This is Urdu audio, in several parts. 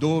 2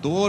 2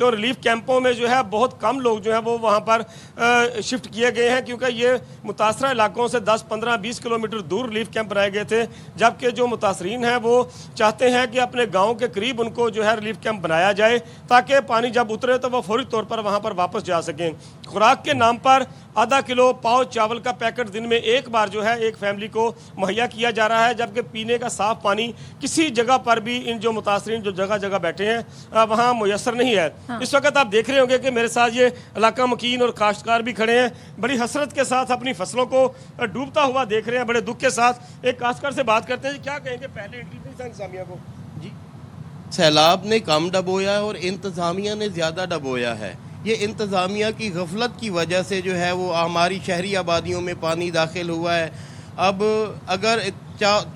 تو ریلیف کیمپوں میں جو ہے بہت کم لوگ جو ہیں وہ وہاں پر شفٹ کیے گئے ہیں، کیونکہ یہ متاثرہ علاقوں سے 10 15 20 کلومیٹر دور ریلیف کیمپ بنائے گئے تھے، جبکہ جو متاثرین ہیں وہ چاہتے ہیں کہ اپنے گاؤں کے قریب ان کو جو ہے ریلیف کیمپ بنایا جائے تاکہ پانی جب اترے تو وہ فوری طور پر وہاں پر واپس جا سکیں۔ خوراک کے نام پر آدھا کلو پاؤ چاول کا پیکٹ دن میں ایک بار جو ہے ایک فیملی کو مہیا کیا جا رہا ہے، جبکہ پینے کا صاف پانی کسی جگہ پر بھی ان جو متاثرین جو جگہ جگہ بیٹھے ہیں وہاں میسر نہیں ہے۔ اس وقت آپ دیکھ رہے ہوں گے کہ میرے ساتھ یہ علاقہ مکین اور کاشتکار بھی کھڑے ہیں، بڑی حسرت کے ساتھ اپنی فصلوں کو ڈوبتا ہوا دیکھ رہے ہیں، بڑے دکھ کے ساتھ۔ ایک کاشتکار سے بات کرتے ہیں، کیا کہیں گے پہلے انتظامیہ کو؟ جی، سیلاب نے کم ڈبویا ہے اور انتظامیہ نے زیادہ ڈبویا ہے۔ یہ انتظامیہ کی غفلت کی وجہ سے جو ہے وہ ہماری شہری آبادیوں میں پانی داخل ہوا ہے۔ اب اگر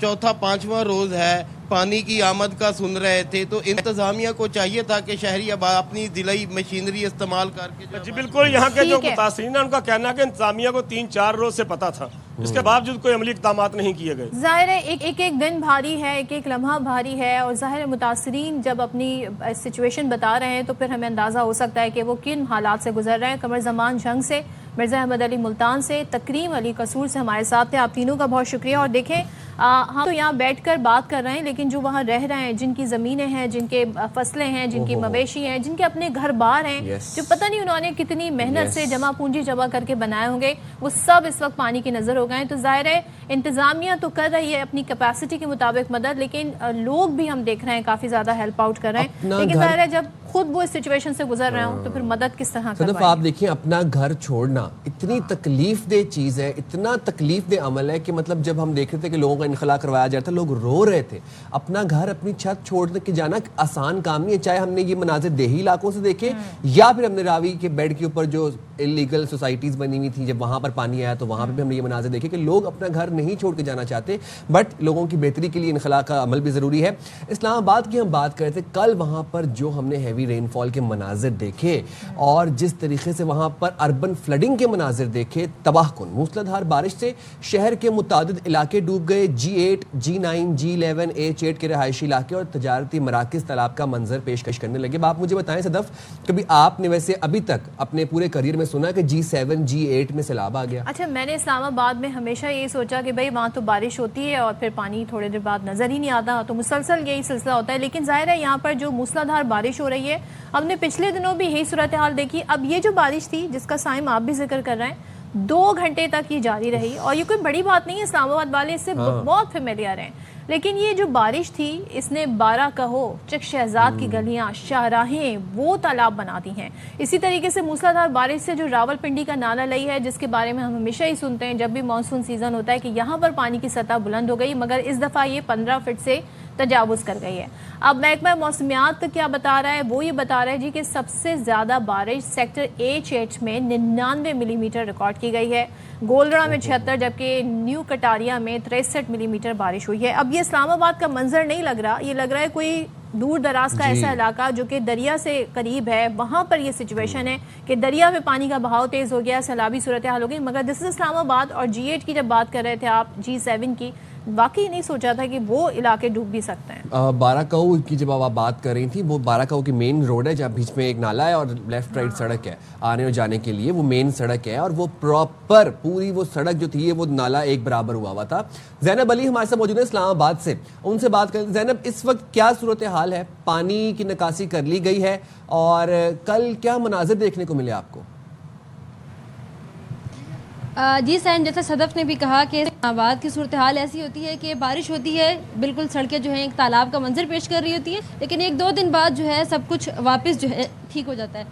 چوتھا پانچواں روز ہے پانی کی آمد کا سن رہے تھے تو انتظامیہ کو چاہیے تھا کہ شہری اپنی ضلعی مشینری استعمال کر کے جی بالکل، یہاں کے جو متاثرین ہیں ان کا کہنا ہے کہ انتظامیہ کو 3-4 روز سے پتا تھا، اس کے باوجود کوئی عملی اقدامات نہیں کیے گئے۔ ظاہر ہے ایک دن بھاری ہے، ایک لمحہ بھاری ہے، اور ظاہر ہے متاثرین جب اپنی سچویشن بتا رہے ہیں تو پھر ہمیں اندازہ ہو سکتا ہے کہ وہ کن حالات سے گزر رہے ہیں۔ قمر زمان جھنگ سے، مرزا احمد علی ملتان سے، تکریم علی قصور سے ہمارے ساتھ تھے۔ آپ تینوں کا بہت شکریہ۔ اور دیکھیں ہم تو یہاں بیٹھ کر بات کر رہے ہیں، لیکن جو وہاں رہ رہے ہیں، جن کی زمینیں ہیں، جن کے فصلیں ہیں، جن کی مویشی ہیں، جن کے اپنے گھر بار ہیں، جو پتہ نہیں انہوں نے کتنی محنت سے جمع پونجی جمع کر کے بنائے ہوں گے، وہ سب اس وقت پانی کی نظر ہو گئے ہیں۔ تو ظاہر ہے انتظامیہ تو کر رہی ہے اپنی کیپیسٹی کے مطابق مدد، لیکن لوگ بھی ہم دیکھ رہے ہیں کافی زیادہ ہیلپ آؤٹ کر رہے ہیں، لیکن ظاہر ہے جب خود وہ اس سچویشن سے گزر رہے ہوں تو پھر مدد کس طرح صدف آپ دیکھیں اپنا گھر چھوڑنا اتنی تکلیف دہ چیز ہے، اتنا تکلیف دہ عمل ہے کہ مطلب جب ہم دیکھ رہے تھے کہ لوگوں کا انخلا کروایا جا رہا تھا لوگ رو رہے تھے۔ اپنا گھر اپنی چھت چھوڑ کے جانا آسان کام نہیں ہے، چاہے ہم نے یہ مناظر دیہی علاقوں سے دیکھے یا پھر ہم نے راوی کے بیڈ کے اوپر جو انلیگل سوسائٹیز بنی ہوئی تھیں جب وہاں پر پانی آیا تو وہاں پہ بھی ہم نے یہ مناظر دیکھے کہ لوگ اپنا گھر نہیں چھوڑ کے جانا چاہتے، بٹ لوگوں کی بہتری کے لیے انخلا کا عمل بھی ضروری ہے۔ اسلام آباد کی ہم بات کر رہے تھے، کل وہاں پر جو ہم نے ہیوی رین فال کے مناظر دیکھے اور جس طریقے سے وہاں پر اربن فلڈنگ کے مناظر دیکھے، تباہ کن موسلا دھار بارش سے شہر کے متعدد علاقے ڈوب گئے۔ G8 G9 G11 H8 کے رہائشی علاقے اور تجارتی مراکز تالاب کا منظر پیشکش کرنے لگے۔ آپ مجھے بتائیں صدف، کبھی آپ نے ویسے ابھی تک اپنے پورے کریئر میں سنا کہ G7 G8 میں سیلاب آ گیا؟ اچھا، میں نے اسلام آباد میں ہمیشہ یہی سوچا کہ بھائی وہاں تو بارش ہوتی ہے اور پھر پانی تھوڑے دیر بعد نظر ہی نہیں آتا، تو مسلسل یہی سلسلہ ہوتا ہے، لیکن ظاہر ہے یہاں پر جو موسلا دھار بارش ہو رہی ہے، ہم نے پچھلے دنوں بھی یہی صورتحال دیکھی۔ اب یہ جو بارش تھی جس کا سائم آپ بھی ذکر کر رہے ہیں، 2 گھنٹے تک یہ جاری رہی، اور یہ کوئی بڑی بات نہیں ہے، اسلام آباد والے اس سے بہت فیملیئر ہیں، لیکن یہ جو بارش تھی اس نے 12 کہو چک شہزاد کی گلیاں، شاہراہیں، وہ تالاب بنا دی ہیں۔ اسی طریقے سے موسلا دھار بارش سے جو راول پنڈی کا نالہ لئی ہے، جس کے بارے میں ہم ہمیشہ ہی سنتے ہیں جب بھی مانسون سیزن ہوتا ہے کہ یہاں پر پانی کی سطح بلند ہو گئی، مگر اس دفعہ یہ 15 فٹ سے تجاوز کر گئی ہے۔ اب محکمہ موسمیات کیا بتا رہا ہے؟ وہ یہ بتا رہا ہے جی کہ سب سے زیادہ بارش سیکٹر H8 میں 99 ملی میٹر ریکارڈ کی گئی ہے، گولڑا میں 76، جبکہ نیو کٹاریا میں 63 ملی میٹر بارش ہوئی ہے۔ اب یہ اسلام آباد کا منظر نہیں لگ رہا، یہ لگ رہا ہے کوئی دور دراز کا ایسا علاقہ جو کہ دریا سے قریب ہے، وہاں پر یہ سچویشن ہے کہ دریا میں پانی کا بہاؤ تیز ہو گیا، سیلابی صورتحال ہو گئی، مگر دس از اسلام آباد۔ اور G8 کی جب بات کر رہے تھے آپ، G7 کی، واقعی نہیں سوچا تھا کہ وہ علاقے ڈوب بھی سکتے ہیں۔ 12 کہو کی جب آپ بات کر رہی تھی، وہ 12 کہو کی مین روڈ ہے، جب بیچ میں ایک نالا ہے اور لیفٹ رائٹ سڑک ہے آنے اور جانے کے لیے، وہ مین سڑک ہے، اور وہ پراپر پوری وہ سڑک جو تھی وہ نالا ایک برابر ہوا تھا۔ زینب علی ہمارے ساتھ موجود ہے اسلام آباد سے، ان سے بات کریں۔ زینب، اس وقت کیا صورتحال ہے؟ پانی کی نکاسی کر لی گئی ہے اور کل کیا مناظر دیکھنے کو ملے آپ کو؟ جی سین، جیسے صدف نے بھی کہا کہ اسلام آباد کی صورتحال ایسی ہوتی ہے کہ بارش ہوتی ہے، بالکل سڑکیں جو ہیں ایک تالاب کا منظر پیش کر رہی ہوتی ہیں، لیکن 1-2 دن بعد جو ہے سب کچھ واپس جو ہے ٹھیک ہو جاتا ہے۔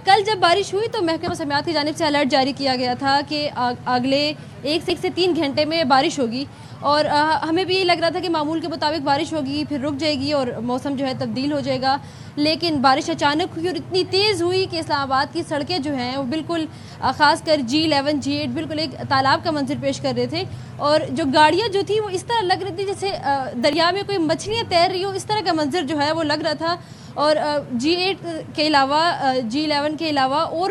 کل جب بارش ہوئی تو محکمہ موسمیات کی جانب سے الرٹ جاری کیا گیا تھا کہ اگلے 1 سے 3 گھنٹے میں بارش ہوگی، اور ہمیں بھی یہ لگ رہا تھا کہ معمول کے مطابق بارش ہوگی، پھر رک جائے گی اور موسم جو ہے تبدیل ہو جائے گا، لیکن بارش اچانک ہوئی اور اتنی تیز ہوئی کہ اسلام آباد کی سڑکیں جو ہیں وہ بالکل خاص کر G11 G8 بالکل ایک تالاب کا منظر پیش کر رہے تھے، اور جو گاڑیاں جو تھیں وہ اس طرح لگ رہی تھی جیسے دریا میں کوئی مچھلیاں تیر رہی ہو، اس طرح کا منظر جو ہے وہ لگ رہا تھا۔ اور G8 کے علاوہ G11 کے علاوہ اور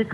1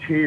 6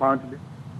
5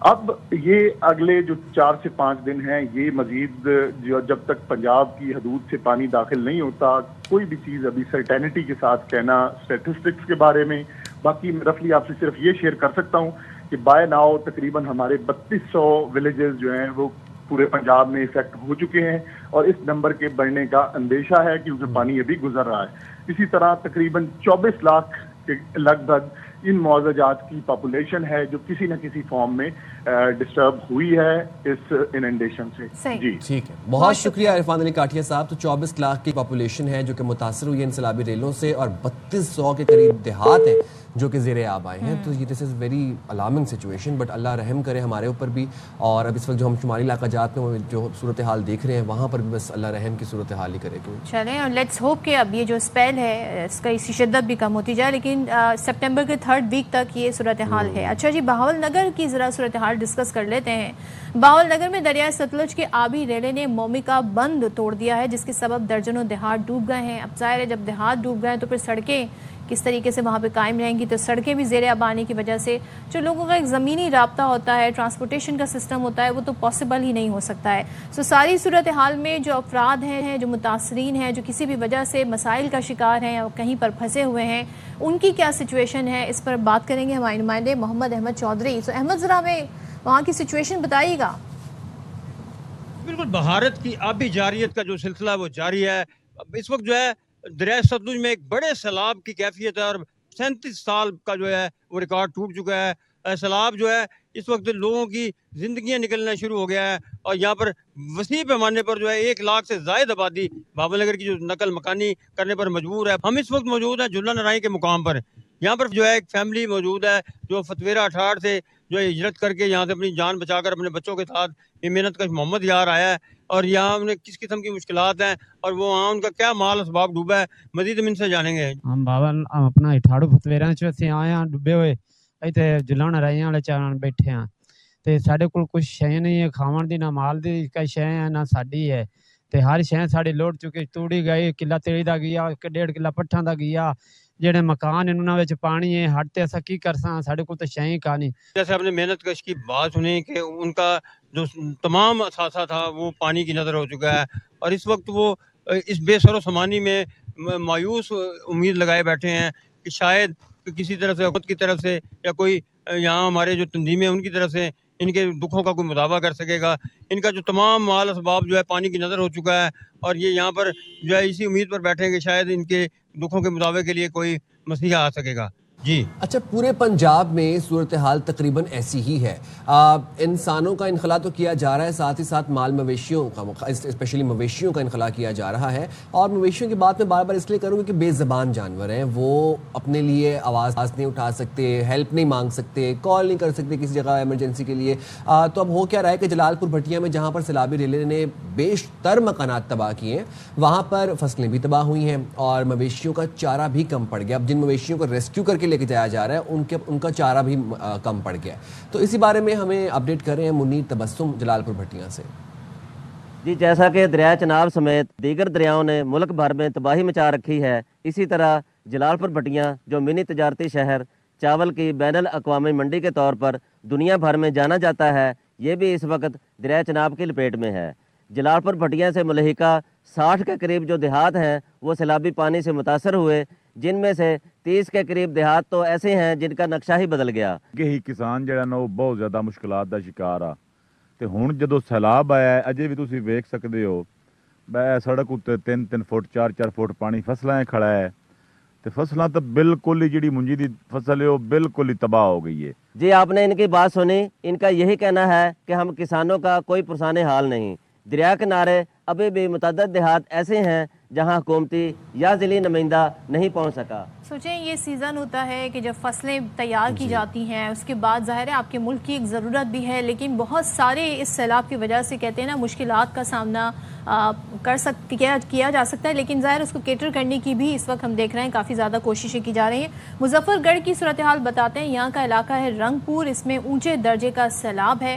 اب یہ اگلے جو 4 سے 5 دن ہیں یہ مزید جو جب تک پنجاب کی حدود سے پانی داخل نہیں ہوتا کوئی بھی چیز ابھی سرٹینٹی کے ساتھ کہنا اسٹیٹسٹکس کے بارے میں. باقی میں رفلی آپ سے صرف یہ شیئر کر سکتا ہوں کہ بائی ناؤ تقریباً ہمارے 3200 ولیجز جو ہیں وہ پورے پنجاب میں افیکٹ ہو چکے ہیں اور اس نمبر کے بڑھنے کا اندیشہ ہے کیونکہ پانی ابھی گزر رہا ہے. اسی طرح تقریباً 24 لاکھ کے لگ بھگ ان معاوضہ جات کی پاپولیشن ہے جو کسی نہ کسی فارم میں ڈسٹرب ہوئی ہے اس اننڈیشن سے. جی ٹھیک ہے، بہت شکریہ عرفان علی کاٹھیا صاحب. تو 24 لاکھ کی پاپولیشن ہے جو کہ متاثر ہوئی ہے ان سیلابی ریلوں سے اور 3200 کے قریب دیہات ہیں جو کہ زیر آب آئے ہیں. تو یہ this is very alarming situation, but اللہ رحم کرے ہمارے اوپر بھی. اور اب اس وقت جو ہم شمالی علاقہ جات میں جو صورتحال دیکھ رہے ہیں وہاں پر بھی بس اللہ رحم کی صورتحال ہی کرے. چلیں اور لیٹس ہوپ کہ اب یہ جو اسپیل ہے اس کا اسی شدت بھی کم ہوتی جائے، لیکن سپٹمبر کے 3rd ویک تک یہ صورتحال ہے. اچھا جی، بہاول نگر کی ذرا صورتحال ڈسکس کر لیتے ہیں. بہاول نگر میں دریائے ستلج کے آبی ریلے نے مومی کا بند توڑ دیا ہے جس کے سبب درجنوں دیہات ڈوب گئے ہیں. اب ظاہر ہے جب دیہات ڈوب گئے تو پھر سڑکیں کس طریقے سے وہاں پہ قائم رہیں گی. تو سڑکیں بھی زیر آب آنے کی وجہ سے جو لوگوں کا ایک زمینی رابطہ ہوتا ہے، ٹرانسپورٹیشن کا سسٹم ہوتا ہے، وہ تو پاسبل ہی نہیں ہو سکتا ہے. ساری صورتحال میں جو افراد ہیں، جو متاثرین ہیں، جو کسی بھی وجہ سے مسائل کا شکار ہیں اور کہیں پر پھنسے ہوئے ہیں، ان کی کیا سچویشن ہے، اس پر بات کریں گے ہمارے نمائندے محمد احمد چودھری. احمد ذرا ہمیں وہاں کی سچویشن بتائیے گا. بالکل، بھارت کی آبی جاریت کا جو سلسلہ وہ جاری ہے. اس وقت جو ہے دریائے ستلج میں ایک بڑے سیلاب کی کیفیت ہے اور 37 سال کا جو ہے وہ ریکارڈ ٹوٹ چکا ہے. سیلاب جو ہے اس وقت لوگوں کی زندگیاں نکلنا شروع ہو گیا ہے اور یہاں پر وسیع پیمانے پر جو ہے 1 لاکھ سے زائد آبادی بہاول نگر کی جو نقل مکانی کرنے پر مجبور ہے. ہم اس وقت موجود ہیں جھولا نرائی کے مقام پر. یہاں پر جو ہے ایک فیملی موجود ہے جو فتویرہ اٹھاڑ سے جو ہے ہجرت کر کے یہاں سے اپنی جان بچا کر اپنے بچوں کے ساتھ یہ محنت کش محمد یار آیا ہے. اور یہاں انہیں کس قسم کی مشکلات ہیں اور وہ وہاں ان کا کیا مال اسباب ڈوبا ہے، مزید ہم ان سے جانیں گے. ہم باول اپنا اٹھاڑو فتویرہ سے آئے ہیں ڈبے ہوئے اتنے جلان رائیاں والے چان بیٹھے ہیں. تے ساڈے کول کچھ شے نہیں ہے کھاون دی، نہ مال دی کئی شے ہے نہ ساڈی ہے. تے ہر شے ساڈی لوٹ چکی، توڑی گئی، کلا تیڑی دا گیا، 1.5 کلا پٹھاں دا گیا. جڑے مکان انہاں وچ پانی ہے ہٹ تے اساں کی کرساں، ساڈے کول تے شے ہی کا نہیں. جیسے آپ نے محنت کش کی بات سنی کہ ان کا جو تمام اثاثہ تھا وہ پانی کی نظر ہو چکا ہے اور اس وقت وہ اس بے سر و سامانی میں مایوس امید لگائے بیٹھے ہیں کہ شاید کسی طرف سے خود کی طرف سے یا کوئی یہاں ہمارے جو تنظیمیں ان کی طرف سے ان کے دکھوں کا کوئی مداوع کر سکے گا. ان کا جو تمام مال اسباب جو ہے پانی کی نظر ہو چکا ہے اور یہ یہاں پر جو ہے اسی امید پر بیٹھے ہیں کہ شاید ان کے دکھوں کے مداوع کے لیے کوئی مسیحا آ سکے گا. جی اچھا، پورے پنجاب میں صورتحال تقریباً ایسی ہی ہے. انسانوں کا انخلا تو کیا جا رہا ہے، ساتھ ہی ساتھ مال مویشیوں کا، اسپیشلی مویشیوں کا انخلا کیا جا رہا ہے. اور مویشیوں کی بات میں بار بار اس لیے کروں گا کہ بے زبان جانور ہیں، وہ اپنے لیے آواز نہیں اٹھا سکتے، ہیلپ نہیں مانگ سکتے، کال نہیں کر سکتے کسی جگہ ایمرجنسی کے لیے. تو اب ہو کیا رہا ہے کہ جلال پور بھٹیا میں جہاں پر سیلابی ریلے نے بیشتر مکانات تباہ کیے ہیں وہاں پر فصلیں بھی تباہ ہوئی ہیں اور مویشیوں کا چارہ بھی کم پڑ گیا. اب جن مویشیوں کو ریسکیو کر کے لے کے جایا جا رہا ہے ان کا چارہ بھی کم پڑ گیا. تو اسی بارے میں ہمیں اپڈیٹ کر رہے ہیں منیر تبسم جلال پور بھٹیاں سے. جی، جیسا کہ دریائے چناب سمیت دیگر دریاؤں نے ملک بھر میں تباہی مچا رکھی ہے، اسی طرح جلال پور بھٹیاں جو منی تجارتی شہر چاول کی بین الاقوامی منڈی کے طور پر دنیا بھر میں جانا جاتا ہے، یہ بھی اس وقت دریائے چناب کی لپیٹ میں ہے. جلال پور بھٹیاں سے ملحقہ 60 کے قریب جو دیہات ہیں وہ سیلابی پانی سے متاثر ہوئے، جن میں سے 30 کے قریب دیہات تو ایسے ہیں جن کا نقشہ ہی بدل گیا. کہ ہی کسان جڑا نا وہ بہت زیادہ مشکلات دا شکار آ. تے ہن جدوں سیلاب آیا ہے اجے بھی تسی ویکھ سکدے ہو سڑک اتنے 3-3 فٹ 4-4 فٹ پانی فصلیں کھڑا ہے تے فصلاں تو بالکل ہی جڑی منجی دی فصل ہے وہ بالکل ہی تباہ ہو گئی ہے. جی، آپ نے ان کی بات سنی. ان کا یہی کہنا ہے کہ ہم کسانوں کا کوئی پرسان حال نہیں. دریا کنارے ابھی بھی متعدد دیہات ایسے ہیں جہاں حکومتی یا ضلعی نمائندہ نہیں پہنچ سکا. سوچیں یہ سیزن ہوتا ہے کہ جب فصلیں تیار کی جاتی ہیں، اس کے بعد ظاہر ہے آپ کے ملک کی ایک ضرورت بھی ہے، لیکن بہت سارے اس سیلاب کی وجہ سے کہتے ہیں نا مشکلات کا سامنا کیا جا سکتا ہے، لیکن ظاہر اس کو کیٹر کرنے کی بھی اس وقت ہم دیکھ رہے ہیں کافی زیادہ کوششیں کی جا رہی ہیں. مظفر گڑھ کی صورتحال بتاتے ہیں. یہاں کا علاقہ ہے رنگ پور، اس میں اونچے درجے کا سیلاب ہے.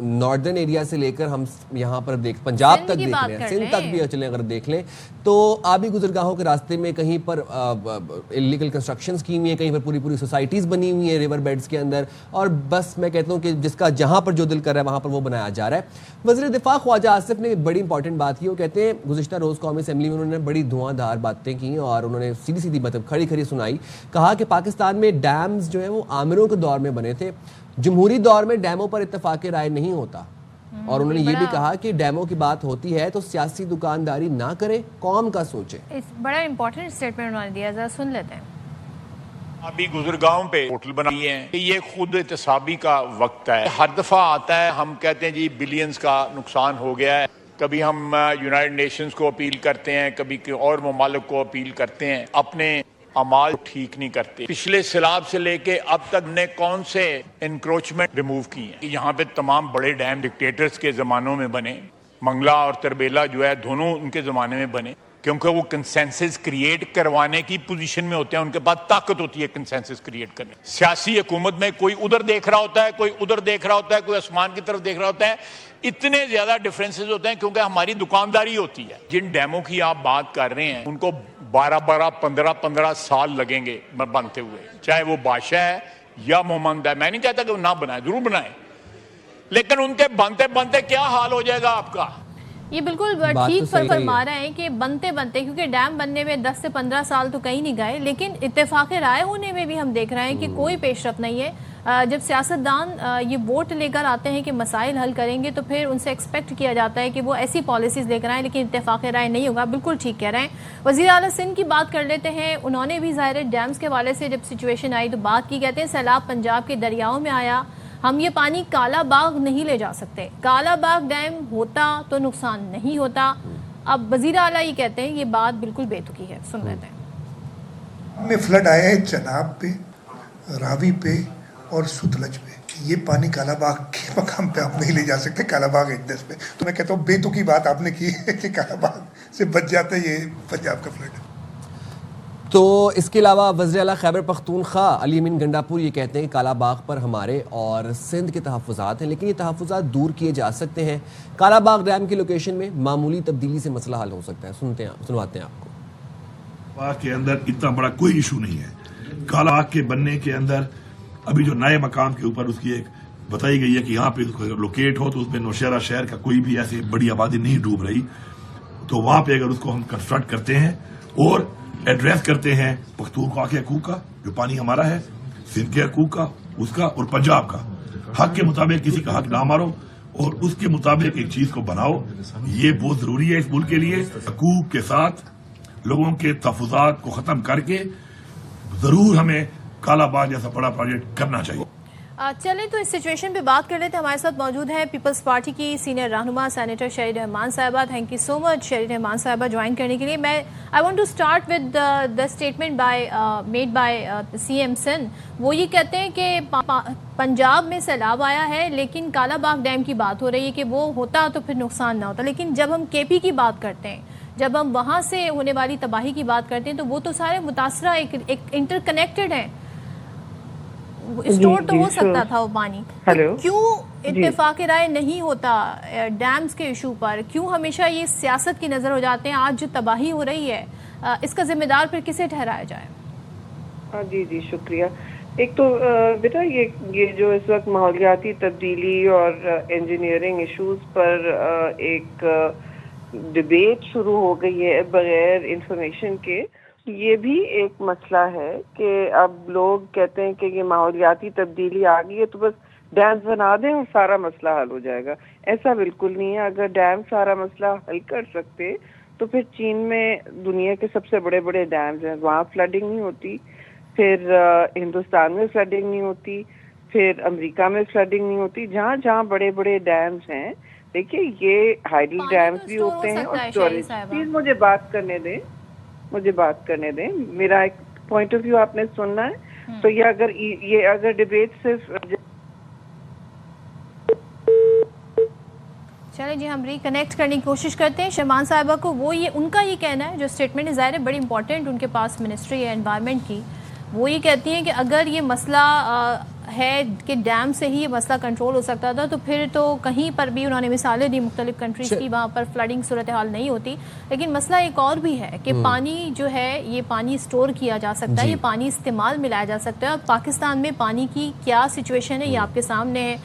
ناردرن ایریا سے لے کر ہم یہاں پر پنجاب تک دیکھ رہے ہیں, سندھ تک بھی چلیں اگر دیکھ لیں تو آبی گزرگاہوں کے راستے میں کہیں پر انلیگل کنسٹرکشنز کی ہوئی ہیں, کہیں پر پوری سوسائٹیز بنی ہوئی ہیں ریور بیڈز کے اندر, اور بس میں کہتا ہوں کہ جس کا جہاں پر جو دل کر رہا ہے وہاں پر وہ بنایا جا رہا ہے. وزیر دفاع خواجہ آصف نے ایک بڑی انپارٹنٹ بات کی, وہ کہتے ہیں گزشتہ روز قومی اسمبلی میں انہوں نے بڑی دھواں دھار باتیں کی اور انہوں نے سیدھی مطلب کھڑی سنائی. کہا کہ پاکستان میں ڈیمز جو ہیں وہ عامروں کے دور میں بنے تھے, جمہوری دور میں ڈیموں پر اتفاق رائے نہیں ہوتا, اور انہوں نے یہ بھی کہا کہ ڈیموں کی بات ہوتی ہے تو سیاسی دکانداری نہ کرے, قوم کا سوچے. بڑا امپورٹنٹ اسٹیٹمنٹ انہوں نے دیا, ذرا سن لیتے ہیں. ابھی گزرگاہوں پہ ہوٹل بنائی ہیں, یہ خود احتسابی کا وقت ہے. ہر دفعہ آتا ہے ہم کہتے ہیں جی بلینز کا نقصان ہو گیا ہے, کبھی ہم یونائٹڈ نیشنز کو اپیل کرتے ہیں, کبھی اور ممالک کو اپیل کرتے ہیں, اپنے اعمال ٹھیک نہیں کرتے. پچھلے سیلاب سے لے کے اب تک نے کون سے انکروچمنٹ ریموو کی ہیں. یہاں پہ تمام بڑے ڈیم ڈکٹیٹرز کے زمانوں میں بنے, منگلا اور تربیلا جو ہے دونوں ان کے زمانے میں بنے, کیونکہ وہ کنسنسس کریٹ کروانے کی پوزیشن میں ہوتے ہیں, ان کے پاس طاقت ہوتی ہے کنسنسس کریٹ کرنے. سیاسی حکومت میں کوئی ادھر دیکھ رہا ہوتا ہے, کوئی ادھر دیکھ رہا ہوتا ہے, کوئی آسمان کی طرف دیکھ رہا ہوتا ہے. اتنے زیادہ ڈفرینسز ہوتے ہیں کیونکہ ہماری دکانداری ہوتی ہے. جن ڈیموں کی آپ بات کر رہے ہیں ان کو 12-15 سال لگیں گے بنتے ہوئے, چاہے وہ بادشاہ ہے یا محمد ہے. میں نہیں کہتا کہ وہ نہ بنائے, ضرور بنائے, لیکن ان کے بنتے کیا حال ہو جائے گا آپ کا. یہ بالکل ٹھیک فرما رہے ہیں کہ بنتے کیونکہ ڈیم بننے میں 10 سے 15 سال تو کہیں نہیں گئے, لیکن اتفاق رائے ہونے میں بھی ہم دیکھ رہے ہیں کہ کوئی پیش رفت نہیں ہے. جب سیاستدان یہ ووٹ لے کر آتے ہیں کہ مسائل حل کریں گے تو پھر ان سے ایکسپیکٹ کیا جاتا ہے کہ وہ ایسی پالیسیز لے کر آئیں, لیکن اتفاق رائے نہیں ہوگا. بالکل ٹھیک کہہ رہے ہیں. وزیر اعلیٰ سندھ کی بات کر لیتے ہیں, انہوں نے بھی ظاہر ڈیمز کے حوالے سے جب سچویشن آئی تو بات کی. کہتے ہیں سیلاب پنجاب کے دریاؤں میں آیا, ہم یہ پانی کالا باغ نہیں لے جا سکتے. کالا باغ ڈیم ہوتا تو نقصان نہیں ہوتا. اب وزیر اعلیٰ یہ کہتے ہیں, یہ بات بالکل بے تکی ہے. سن لیتے ہیں. میں فلڈ آیا ہے چناب پہ, راوی پہ اور ستلج پہ. یہ پانی کالا باغ کے مقام پہ آپ نہیں لے جا سکتے, کالا باغ ایڈریس پہ. تو میں کہتا ہوں بے تکی بات آپ نے کی ہے کہ کالا باغ سے بچ جاتا ہے یہ پنجاب کا فلڈ. تو اس کے علاوہ وزیر اعلیٰ خیبر پختونخوا علی امین گنڈاپور یہ کہتے ہیں کہ کالا باغ پر ہمارے اور سندھ کے تحفظات ہیں, لیکن یہ تحفظات دور کیے جا سکتے ہیں. کالا باغ ڈیم کی لوکیشن میں معمولی تبدیلی سے مسئلہ حل ہو سکتا ہے. سنواتے ہیں آپ کو. باغ کے اندر اتنا بڑا کوئی ایشو نہیں ہے. کالا باغ کے بننے کے اندر ابھی جو نئے مقام کے اوپر اس کی ایک بتائی گئی ہے کہ یہاں پہ لوکیٹ ہو تو اس میں نوشہرہ شہر کا کوئی بھی ایسی بڑی آبادی نہیں ڈوب رہی, تو وہاں پہ اگر اس کو ہم کنسٹرکٹ کرتے ہیں اور ایڈریس کرتے ہیں پختونخوا کے حقوق کا, جو پانی ہمارا ہے, سندھ کے حقوق کا, اس کا اور پنجاب کا, حق کے مطابق کسی کا حق نہ مارو اور اس کے مطابق ایک چیز کو بناؤ. یہ بہت ضروری ہے اس ملک کے لیے. حقوق کے ساتھ لوگوں کے تحفظات کو ختم کر کے ضرور ہمیں کالا باغ جیسا بڑا پروجیکٹ کرنا چاہیے. چلیں تو اس سچویشن پہ بات کر لیتے ہیں. ہمارے ساتھ موجود ہیں پیپلز پارٹی کی سینئر رہنما سینیٹر شہری رحمان صاحبہ. تھینک یو سو مچ شہری رحمان صاحبہ جوائن کرنے کے لیے. I want to start with the statement made by C M Sindh. وہ یہ کہتے ہیں کہ پنجاب میں سیلاب آیا ہے لیکن کالا باغ ڈیم کی بات ہو رہی ہے کہ وہ ہوتا تو پھر نقصان نہ ہوتا, لیکن جب ہم کے پی کی بات کرتے ہیں, جب ہم وہاں سے ہونے والی تباہی کی بات کرتے ہیں تو وہ تو سارے متاثرہ ایک انٹر کنیکٹڈ ہیں. اسٹور تو ہو سکتا تھا وہ پانی. کیوں اتفاق رائے نہیں ہوتا ڈیمز کے ایشو پر؟ کیوں ہمیشہ یہ سیاست کی نظر ہو جاتے ہیں؟ آج جو تباہی ہو رہی ہے اس کا ذمہ دار پھر کسے ٹھہرایا جائے؟ جی شکریہ. ایک تو بیٹا یہ جو اس وقت ماحولیاتی تبدیلی اور انجینئرنگ ایشوز پر ایک ڈبیٹ شروع ہو گئی ہے بغیر انفارمیشن کے, یہ بھی ایک مسئلہ ہے کہ اب لوگ کہتے ہیں کہ یہ ماحولیاتی تبدیلی آ گئی ہے تو بس ڈیمز بنا دیں اور سارا مسئلہ حل ہو جائے گا. ایسا بالکل نہیں ہے. اگر ڈیم سارا مسئلہ حل کر سکتے تو پھر چین میں دنیا کے سب سے بڑے بڑے ڈیمز ہیں, وہاں فلڈنگ نہیں ہوتی, پھر ہندوستان میں فلڈنگ نہیں ہوتی, پھر امریکہ میں فلڈنگ نہیں ہوتی. جہاں جہاں بڑے بڑے ڈیمز ہیں, دیکھیے یہ ہائیڈل ڈیمز بھی ہوتے ہیں. اور پلیز مجھے بات کرنے دیں, میرا ایک پوائنٹ آف ویو آپ نے سننا ہے. تو یہ اگر ڈبیٹ صرف چلیں جی ہم ریکنیکٹ کرنے کی کوشش کرتے ہیں شرمان صاحبہ کو. وہ ان کا یہ کہنا ہے, جو اسٹیٹمنٹ ہے ظاہر ہے بڑی امپورٹنٹ ان کے پاس منسٹری ہے انوائرمنٹ کی, وہ یہ کہتی ہیں کہ اگر یہ مسئلہ ہے کہ ڈیم سے ہی یہ مسئلہ کنٹرول ہو سکتا تھا, تو پھر تو کہیں پر بھی انہوں نے مثالیں دی مختلف کنٹریز کی وہاں پر فلڈنگ صورتحال نہیں ہوتی. لیکن مسئلہ ایک اور بھی ہے کہ پانی جو ہے یہ پانی اسٹور کیا جا سکتا ہے, یہ پانی استعمال میں لایا جا سکتا ہے, اور پاکستان میں پانی کی کیا سچویشن ہے یہ آپ کے سامنے ہے.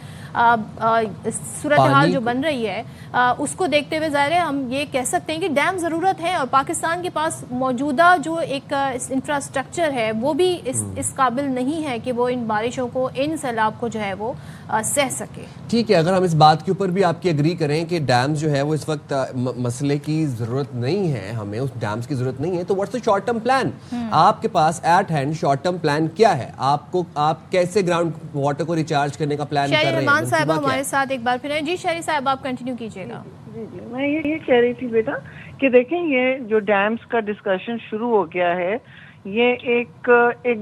صورتحال جو بن رہی ہے اس کو دیکھتے ہوئے ظاہر ہے ہم یہ کہہ سکتے ہیں کہ ڈیم ضرورت ہے, اور پاکستان کے پاس موجودہ جو ایک انفراسٹرکچر ہے وہ بھی اس قابل نہیں ہے کہ وہ ان بارشوں کو, ان سیلاب کو جو ہے وہ سہ سکے. ٹھیک ہے, اگر ہم اس بات کے اوپر بھی آپ کی اگری کریں کہ ڈیمز جو ہے وہ اس وقت مسئلے کی ضرورت نہیں ہے, ہمیں اس ڈیمز کی ضرورت نہیں ہے, تو what's the short term plan? آپ کے پاس at hand short term plan کیا ہے؟ آپ کیسے گراؤنڈ واٹر کو ریچارج کرنے کا پلان کر رہے ہیں؟ صاحب ہمارے ساتھ ایک بار پھر ہیں. جی شہری صاحب آپ کنٹینیو کیجیے گا. جی میں یہ کہہ رہی تھی بیٹا کہ دیکھیں یہ جو ڈیمز کا ڈسکشن شروع ہو گیا ہے یہ ایک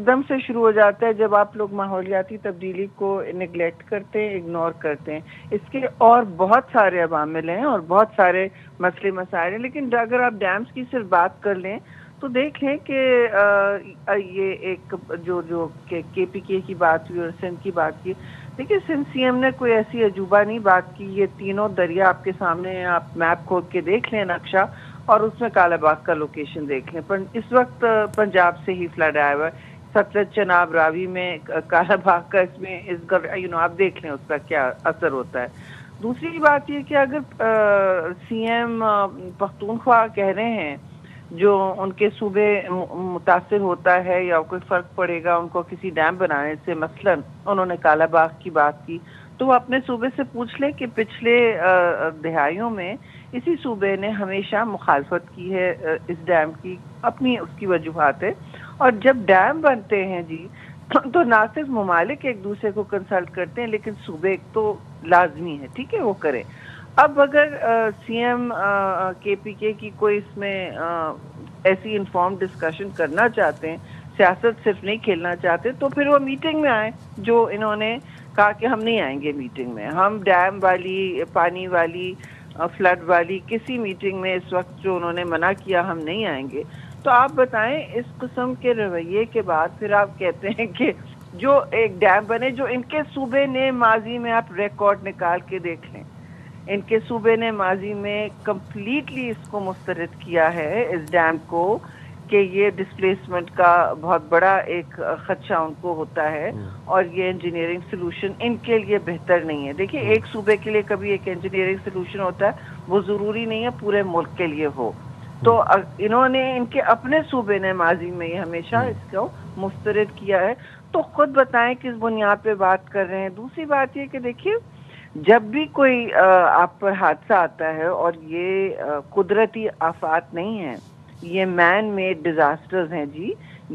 دم سے شروع ہو جاتا ہے جب آپ لوگ ماحولیاتی تبدیلی کو نگلیکٹ کرتے ہیں, اگنور کرتے ہیں. اس کے اور بہت سارے عوامل ہیں اور بہت سارے مسئلے مسائل ہیں, لیکن اگر آپ ڈیمز کی صرف بات کر لیں تو دیکھ لیں کہ یہ ایک جو کے پی کے کی بات ہوئی اور سندھ کی بات کی. دیکھیے سندھ سی ایم نے کوئی ایسی عجوبہ نہیں بات کی, یہ تینوں دریا آپ کے سامنے ہیں, آپ میپ کھول کے دیکھ لیں نقشہ اور اس میں کالا باغ کا لوکیشن دیکھ لیں. پر اس وقت پنجاب سے ہی فلڈ آیا ہوا ہے, ستلج چناب راوی میں کالا باغ کا اس میں آپ دیکھ لیں اس کا کیا اثر ہوتا ہے. دوسری بات یہ کہ اگر سی ایم پختونخوا کہہ رہے ہیں جو ان کے صوبے متاثر ہوتا ہے یا کوئی فرق پڑے گا ان کو کسی ڈیم بنانے سے, مثلا انہوں نے کالا باغ کی بات کی, تو وہ اپنے صوبے سے پوچھ لیں کہ پچھلے دہائیوں میں اسی صوبے نے ہمیشہ مخالفت کی ہے اس ڈیم کی, اپنی اس کی وجوہات ہے. اور جب ڈیم بنتے ہیں جی تو نہ صرف ممالک ایک دوسرے کو کنسلٹ کرتے ہیں لیکن صوبے تو لازمی ہے, ٹھیک ہے, وہ کریں. اب اگر سی ایم کے پی کے کی کوئی اس میں ایسی انفارم ڈسکشن کرنا چاہتے ہیں, سیاست صرف نہیں کھیلنا چاہتے, تو پھر وہ میٹنگ میں آئیں. جو انہوں نے کہا کہ ہم نہیں آئیں گے میٹنگ میں, ہم ڈیم والی, پانی والی, فلڈ والی کسی میٹنگ میں اس وقت جو انہوں نے منع کیا ہم نہیں آئیں گے. تو آپ بتائیں اس قسم کے رویے کے بعد پھر آپ کہتے ہیں کہ جو ایک ڈیم بنے, جو ان کے صوبے نے ماضی میں, آپ ریکارڈ نکال کے دیکھ لیں, ان کے صوبے نے ماضی میں کمپلیٹلی اس کو مسترد کیا ہے اس ڈیم کو, کہ یہ ڈسپلیسمنٹ کا بہت بڑا ایک خدشہ ان کو ہوتا ہے اور یہ انجینئرنگ سلوشن ان کے لیے بہتر نہیں ہے. دیکھیے ایک صوبے کے لیے کبھی ایک انجینئرنگ سلوشن ہوتا ہے, وہ ضروری نہیں ہے پورے ملک کے لیے ہو. تو انہوں نے, ان کے اپنے صوبے نے ماضی میں یہ ہمیشہ اس کو مسترد کیا ہے. تو خود بتائیں کس بنیاد پہ بات کر رہے ہیں. دوسری بات یہ کہ دیکھیے جب بھی کوئی آپ پر حادثہ آتا ہے, اور یہ قدرتی آفات نہیں ہیں, یہ مین میڈ ڈیزاسٹرز ہیں جی,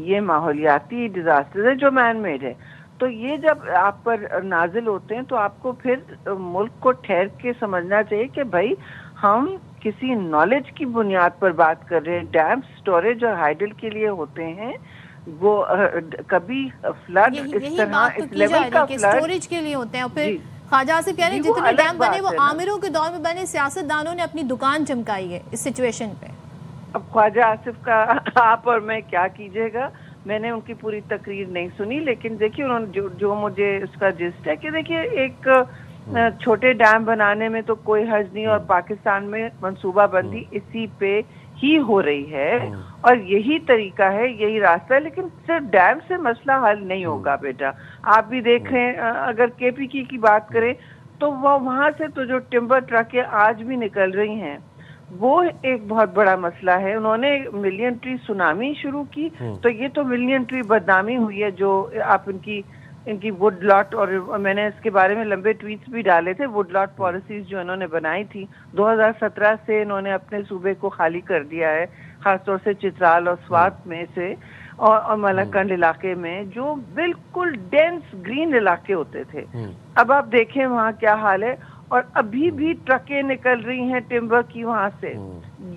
یہ ماحولیاتی ڈیزاسٹرز ہیں جو مین میڈ ہے, تو یہ جب آپ پر نازل ہوتے ہیں تو آپ کو پھر ملک کو ٹھہر کے سمجھنا چاہیے کہ بھائی ہم کسی نالج کی بنیاد پر بات کر رہے ہیں. ڈیم سٹوریج اور ہائیڈل کے لیے ہوتے ہیں, وہ کبھی فلڈ اس طرح اس لیول کا فلڈ سٹوریج کے لیے ہوتے ہیں. اور پھر خواجہ آصف کہہ رہے ہیں جتنے ڈیم بنے وہ عامروں کے دور میں بنے, سیاست دانوں نے اپنی دکان چمکائی ہے اس سچویشن پہ. اب خواجہ آصف کا آپ اور میں کیا کیجیے گا, میں نے ان کی پوری تقریر نہیں سنی, لیکن دیکھیے انہوں نے جو مجھے اس کا جسٹ ہے کہ دیکھیے ایک چھوٹے ڈیم بنانے میں تو کوئی حرج نہیں, اور پاکستان میں منصوبہ بندی اسی پہ ہی ہو رہی ہے اور یہی طریقہ ہے, یہی راستہ ہے. لیکن صرف ڈیم سے مسئلہ حل نہیں ہوگا بیٹا. آپ بھی دیکھ رہے ہیں اگر کے پی کی بات کریں تو وہ وہاں سے تو جو ٹمبر ٹرکیں آج بھی نکل رہی ہیں وہ ایک بہت بڑا مسئلہ ہے. انہوں نے ملین ٹری سونامی شروع کی, تو یہ تو ملین ٹری بدنامی ہوئی ہے جو آپ ان کی وڈ لاٹ, اور میں نے اس کے بارے میں لمبے ٹویٹس بھی ڈالے تھے, وڈ لاٹ پالیسیز جو انہوں نے بنائی تھی 2017 سے انہوں نے اپنے صوبے کو خالی کر دیا ہے, خاص طور سے چترال اور سوات میں سے, اور ملاکنڈ علاقے میں جو بالکل ڈینس گرین علاقے ہوتے تھے. اب آپ دیکھیں وہاں کیا حال ہے, اور ابھی بھی ٹرکیں نکل رہی ہیں ٹمبر کی وہاں سے.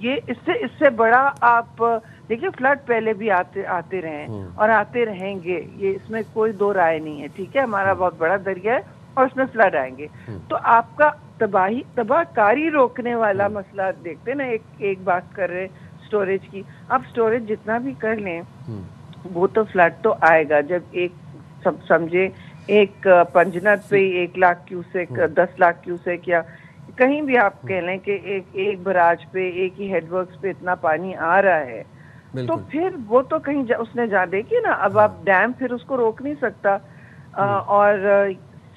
یہ اس سے بڑا آپ دیکھیے, فلڈ پہلے بھی آتے رہے اور آتے رہیں گے, یہ اس میں کوئی دو رائے نہیں ہے, ٹھیک ہے, ہمارا بہت بڑا دریا ہے اور اس میں فلڈ آئیں گے. تو آپ کا تباہ کاری روکنے والا مسئلہ دیکھتے نا, ایک بات کر رہے سٹوریج کی, آپ سٹوریج جتنا بھی کر لیں وہ تو فلڈ تو آئے گا جب ایک سمجھے ایک پنجنت پہ 1 لاکھ کیوسیک 10 لاکھ کیوسیک یا کہیں بھی آپ کہہ لیں کہ ایک براج پہ ایک ہی ہیڈ ورکس پہ اتنا پانی آ رہا ہے تو پھر وہ تو کہیں اس نے جا دیکھیے نا. اب آپ ڈیم پھر اس کو روک نہیں سکتا اور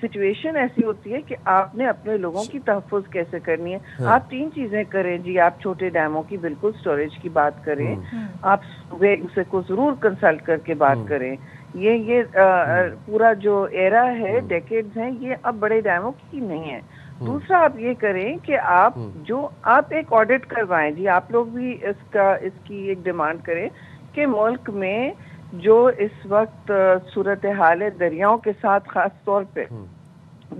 سچویشن ایسی ہوتی ہے کہ آپ نے اپنے لوگوں کی تحفظ کیسے کرنی ہے. آپ 3 چیزیں کریں جی. آپ چھوٹے ڈیموں کی بالکل سٹوریج کی بات کریں, آپ اسے کو ضرور کنسلٹ کر کے بات کریں. یہ پورا جو ایرا ہے ڈیکیڈز ہیں یہ اب بڑے ڈیموں کی نہیں ہے. دوسرا آپ یہ کریں کہ آپ ایک آڈٹ کروائیں جی. آپ لوگ بھی اس کی ایک ڈیمانڈ کریں کہ ملک میں جو اس وقت صورتحال ہے دریاؤں کے ساتھ, خاص طور پہ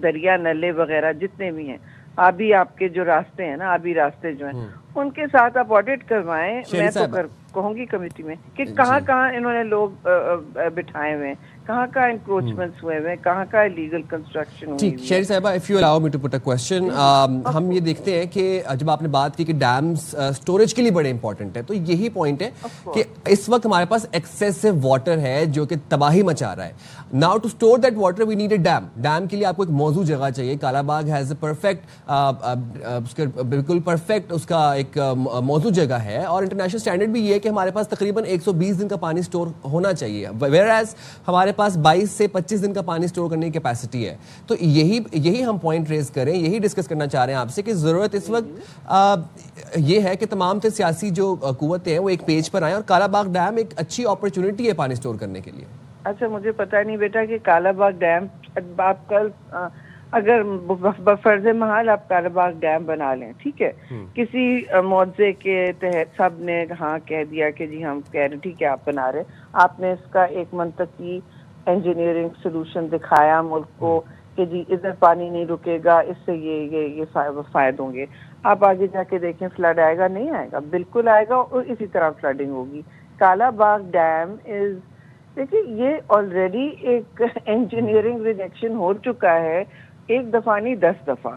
دریا نلے وغیرہ جتنے بھی ہیں, آبی آپ کے جو راستے ہیں نا, آبی راستے جو ہیں ان کے ساتھ آپ آڈٹ کروائیں. میں تو کہوں گی کمیٹی میں کہ کہاں کہاں انہوں نے لوگ بٹھائے ہوئے ہیں, کہاں کہاں انکروچمنٹس ہوئے ہوئے ہیں, کہاں کہاں لیگل کنسٹرکشن ہوئی ہے. شہری صاحبہ, if you allow me to put a question, ہم یہ دیکھتے ہیں کہ جب آپ نے بات کی کہ ڈیمز سٹوریج کے لیے بڑے امپورٹنٹ ہے, تو یہی پوائنٹ ہے کہ اس وقت ہمارے پاس ایکسیسو واٹر ہے جو کہ تباہی مچا رہا ہے. Now to store that water we need a dam. Dam کے لیے آپ کو ایک موزوں جگہ چاہیے. Kala Bagh has a perfect, بالکل پرفیکٹ اس کا ایک موزوں جگہ ہے, اور انٹرنیشنل اسٹینڈرڈ بھی یہ ہے کہ ہمارے پاس تقریباً 120 دن کا پانی اسٹور ہونا چاہیے, ویئر ایز ہمارے پاس 22 سے 25 دن کا پانی اسٹور کرنے کی کیپیسٹی ہے. تو یہی ہم پوائنٹ ریز کریں, یہی ڈسکس کرنا چاہ رہے ہیں آپ سے کہ ضرورت اس وقت یہ ہے کہ تمام تر سیاسی جو قوتیں ہیں وہ ایک پیج پر آئیں, اور کالا باغ ڈیم ایک اچھی اپرچونٹی ہے پانی اسٹور کرنے کے لیے. اچھا, مجھے پتہ نہیں بیٹا کہ کالا باغ ڈیم آپ کل اگر بفرض محال آپ کالا باغ ڈیم بنا لیں, ٹھیک ہے, کسی معاوضے کے تحت سب نے ہاں کہہ دیا کہ جی ہم کہہ رہے ہیں ٹھیک ہے آپ بنا رہے, آپ نے اس کا ایک منطقی انجینئرنگ سولوشن دکھایا ملک کو کہ جی ادھر پانی نہیں رکے گا, اس سے یہ فائدے ہوں گے. آپ آگے جا کے دیکھیں فلڈ آئے گا, نہیں آئے گا, بالکل آئے گا, اور اسی طرح فلڈنگ ہوگی. کالا باغ ڈیم دیکھیے یہ آلریڈی ایک انجینئرنگ ریجیکشن ہو چکا ہے, 1 دفعہ نہیں 10 دفعہ.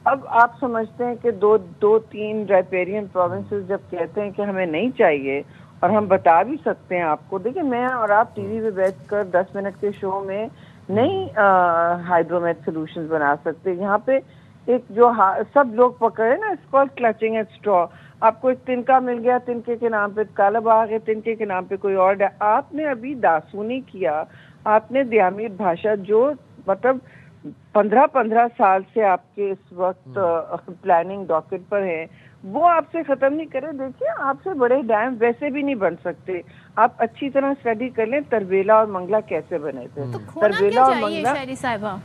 اب آپ سمجھتے ہیں کہ 2-3 ریپیرین پروونسز جب کہتے ہیں کہ ہمیں نہیں چاہیے, اور ہم بتا بھی سکتے ہیں آپ کو, دیکھیں میں اور آپ ٹی وی پہ بیٹھ کر 10 منٹ کے شو میں نہیں ہائیڈرومیٹ سولوشنز بنا سکتے. یہاں پہ ایک جو سب لوگ پکڑے نا, اس کو کلچنگ ایٹ اسٹرا. آپ کو ایک تنکا مل گیا, تنکے کے نام پہ کالا باغ ہے, تنکے کے نام پہ کوئی اور. آپ نے ابھی داسونی کیا, آپ نے دیامید بھاشا جو مطلب 15 سال سے آپ کے اس وقت پلاننگ ڈاکٹ پر ہیں, وہ آپ سے ختم نہیں کرے. دیکھیے آپ سے بڑے ڈیم ویسے بھی نہیں بن سکتے. آپ اچھی طرح اسٹڈی کر لیں تربیلا اور منگلا کیسے بنے تھے. تربیلا اور منگلا,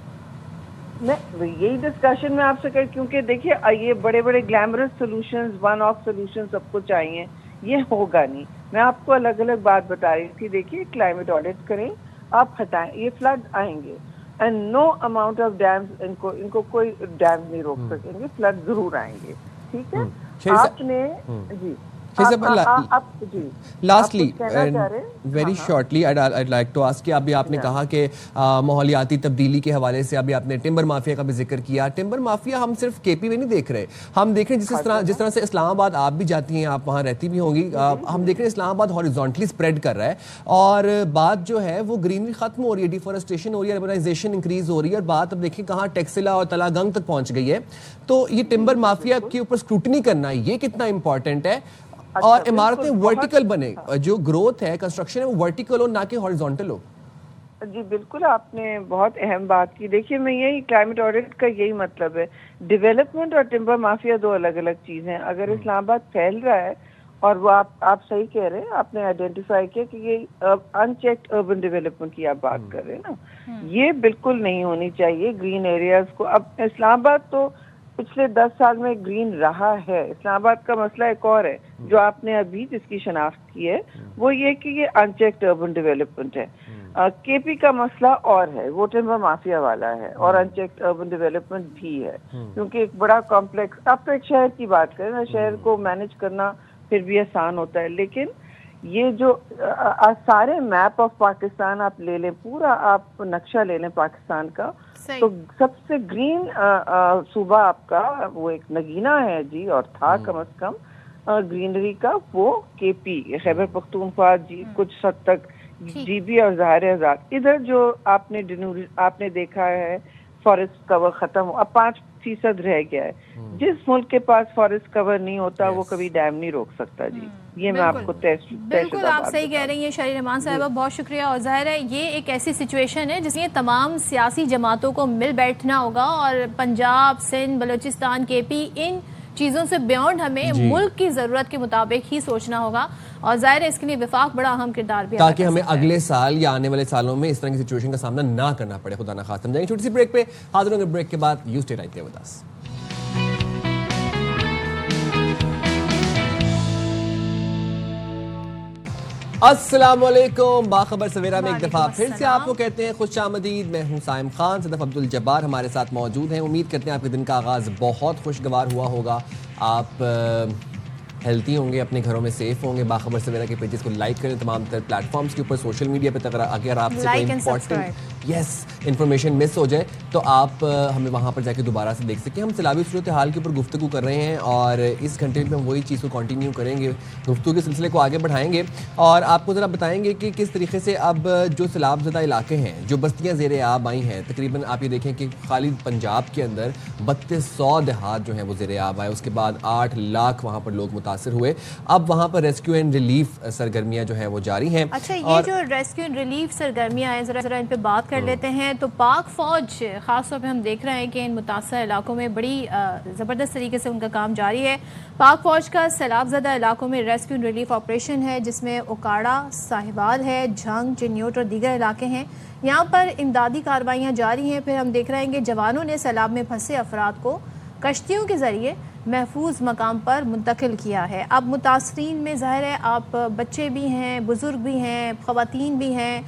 میں یہی ڈسکشن میں آپ سے کر, کیونکہ دیکھیے یہ بڑے بڑے glamorous solutions, one off solution سب کو چاہیے, یہ ہوگا نہیں. میں آپ کو الگ الگ بات بتا رہی تھی. دیکھیے کلائمیٹ آڈٹ کریں, آپ ہٹائیں, یہ فلڈ آئیں گے, and no amount of dams, ان کو کوئی ڈیم نہیں روک سکیں گے, فلڈ ضرور آئیں گے. ٹھیک ہے, آپ نے جی lastly very shortly I'd like to ask کہ ابھی آپ نے کہا کہ ماحولیاتی تبدیلی کے حوالے سے ابھی آپ نے ٹمبر مافیا کا بھی ذکر کیا. ٹمبر مافیا ہم صرف کے پی میں نہیں دیکھ رہے, ہم دیکھ رہے ہیں جس طرح سے اسلام آباد آپ بھی جاتی ہیں, آپ وہاں رہتی بھی ہوں گی, ہم دیکھ رہے ہیں اسلام آباد ہاریزونٹلی اسپریڈ کر رہا ہے, اور بات جو ہے وہ گرینری ختم ہو رہی ہے, ڈیفورسٹیشن ہو رہی ہے, اربنائزیشن انکریز ہو رہی ہے, اور بات اب دیکھیں کہاں ٹیکسلا اور تلا گنگ تک پہنچ گئی ہے. تو یہ ٹمبر مافیا کے اوپر اسکروٹنی کرنا یہ کتنا امپورٹنٹ ہے, اور عمارتیں ورٹیکل بنے, جو گروتھ ہے کنسٹرکشن ہے وہ ورٹیکل ہو نہ کہ ہاریزونٹل ہو. جی بالکل, آپ نے بہت اہم بات کی. دیکھیے میں یہی کلائمیٹ آڈٹ کا یہی مطلب ہے, ڈیولپمنٹ اور ٹمبر مافیا 2 الگ الگ چیزیں ہیں. اگر اسلام آباد پھیل رہا ہے, اور وہ آپ صحیح کہہ رہے ہیں, آپ نے آئیڈینٹیفائی کیا کہ یہ ان چیکڈ اربن ڈیولپمنٹ کی آپ بات کر رہے ہیں نا, یہ بالکل نہیں ہونی چاہیے. گرین ایریاز کو, اب اسلام آباد تو پچھلے 10 سال میں گرین رہا ہے. اسلام آباد کا مسئلہ ایک اور ہے جو آپ نے ابھی جس کی شناخت کی ہے, وہ یہ کہ یہ ان چیکڈ اربن ڈیولپمنٹ ہے. کے پی کا مسئلہ اور ہے, وہ ٹمبر مافیا والا ہے, اور ان چیکڈ اربن ڈیولپمنٹ بھی ہے, کیونکہ ایک بڑا کمپلیکس, آپ تو ایک شہر کی بات کریں نا, شہر کو مینج کرنا پھر بھی آسان ہوتا ہے, لیکن یہ جو سارے میپ آف پاکستان آپ لے لیں, پورا آپ نقشہ لے لیں پاکستان کا, تو سب سے گرین صوبہ آپ کا وہ ایک نگینہ ہے جی, اور تھا کم از کم گرینری کا, وہ کے پی, خیبر پختونخوا جی, کچھ حد تک GB اور ظاہر آزاد. ادھر جو آپ نے دیکھا ہے فارسٹ کور ختم, اب 5% رہ گیا ہے. جس ملک کے پاس فارسٹ کور نہیں ہوتا وہ کبھی ڈیم نہیں روک سکتا جی. یہ میں آپ کو بالکل آپ صحیح کہہ رہی ہیں شہری رحمان صاحبہ, بہت شکریہ. اور ظاہر ہے یہ ایک ایسی سچویشن ہے جس میں تمام سیاسی جماعتوں کو مل بیٹھنا ہوگا, اور پنجاب, سندھ, بلوچستان, KP, ان چیزوں سے بیونڈ ہمیں ملک کی ضرورت کے مطابق ہی سوچنا ہوگا, اور ظاہر ہے اس کے لیے وفاق بڑا اہم کردار بھی تاکہ ہمیں اگلے سال یا آنے والے سالوں میں اس طرح کی سچویشن کا سامنا نہ کرنا پڑے. خدا نہ خواستہ. ہم جائیں گے چھوٹی سی بریک پہ, حاضر ہوں گے بریک کے بعد. You stay right there with us. السلام علیکم. باخبر سویرا میں ایک دفعہ پھر سے آپ کو کہتے ہیں خوش آمدید. میں ہوں سائم خان. صدف عبد الجبار ہمارے ساتھ موجود ہیں. امید کرتے ہیں آپ کے دن کا آغاز بہت خوشگوار ہوا ہوگا, آپ ہیلتھی ہوں گے, اپنے گھروں میں سیف ہوں گے. باخبر سویرا کے پیجز کو لائک کریں تمام تر پلیٹ فارمز کے اوپر, سوشل میڈیا پہ. اگر آپ سے کوئی امپورٹنٹ انفارمیشن مس ہو جائے تو آپ ہمیں وہاں پر جا کے دوبارہ سے دیکھ سکیں. ہم سیلابی صورتحال کے اوپر گفتگو کر رہے ہیں, اور اس گھنٹے میں ہم وہی چیز کو کنٹینیو کریں گے, گفتگو کے سلسلے کو آگے بڑھائیں گے, اور آپ کو ذرا بتائیں گے کہ کس طریقے سے اب جو سیلاب زدہ علاقے ہیں, جو بستیاں زیر آب آئی ہیں, تقریباً آپ یہ دیکھیں کہ خالی پنجاب کے اندر 3200 دیہات جو ہیں وہ زیر آب آئے. اس کے بعد 8 لاکھ وہاں پر لوگ متاثر ہوئے. اب وہاں پر ریسکیو اینڈ ریلیف سرگرمیاں جو ہیں وہ جاری ہیں. اچھا, یہ جو ریسکیو اینڈ ریلیف سرگرمیاں ہیں ذرا ان پہ بات کر لیتے ہیں. تو پاک فوج خاص طور پہ ہم دیکھ رہے ہیں کہ ان متاثرہ علاقوں میں بڑی زبردست طریقے سے ان کا کام جاری ہے. پاک فوج کا سیلاب زدہ علاقوں میں ریسکیو اینڈ ریلیف آپریشن ہے, جس میں اوکاڑا, ساہیوال ہے, جھنگ, چنیوٹ اور دیگر علاقے ہیں. یہاں پر امدادی کارروائیاں جاری ہیں. پھر ہم دیکھ رہے ہیں کہ جوانوں نے سیلاب میں پھنسے افراد کو کشتیوں کے ذریعے محفوظ مقام پر منتقل کیا ہے. اب متاثرین میں ظاہر ہے آپ بچے بھی ہیں, بزرگ بھی ہیں, خواتین بھی ہیں,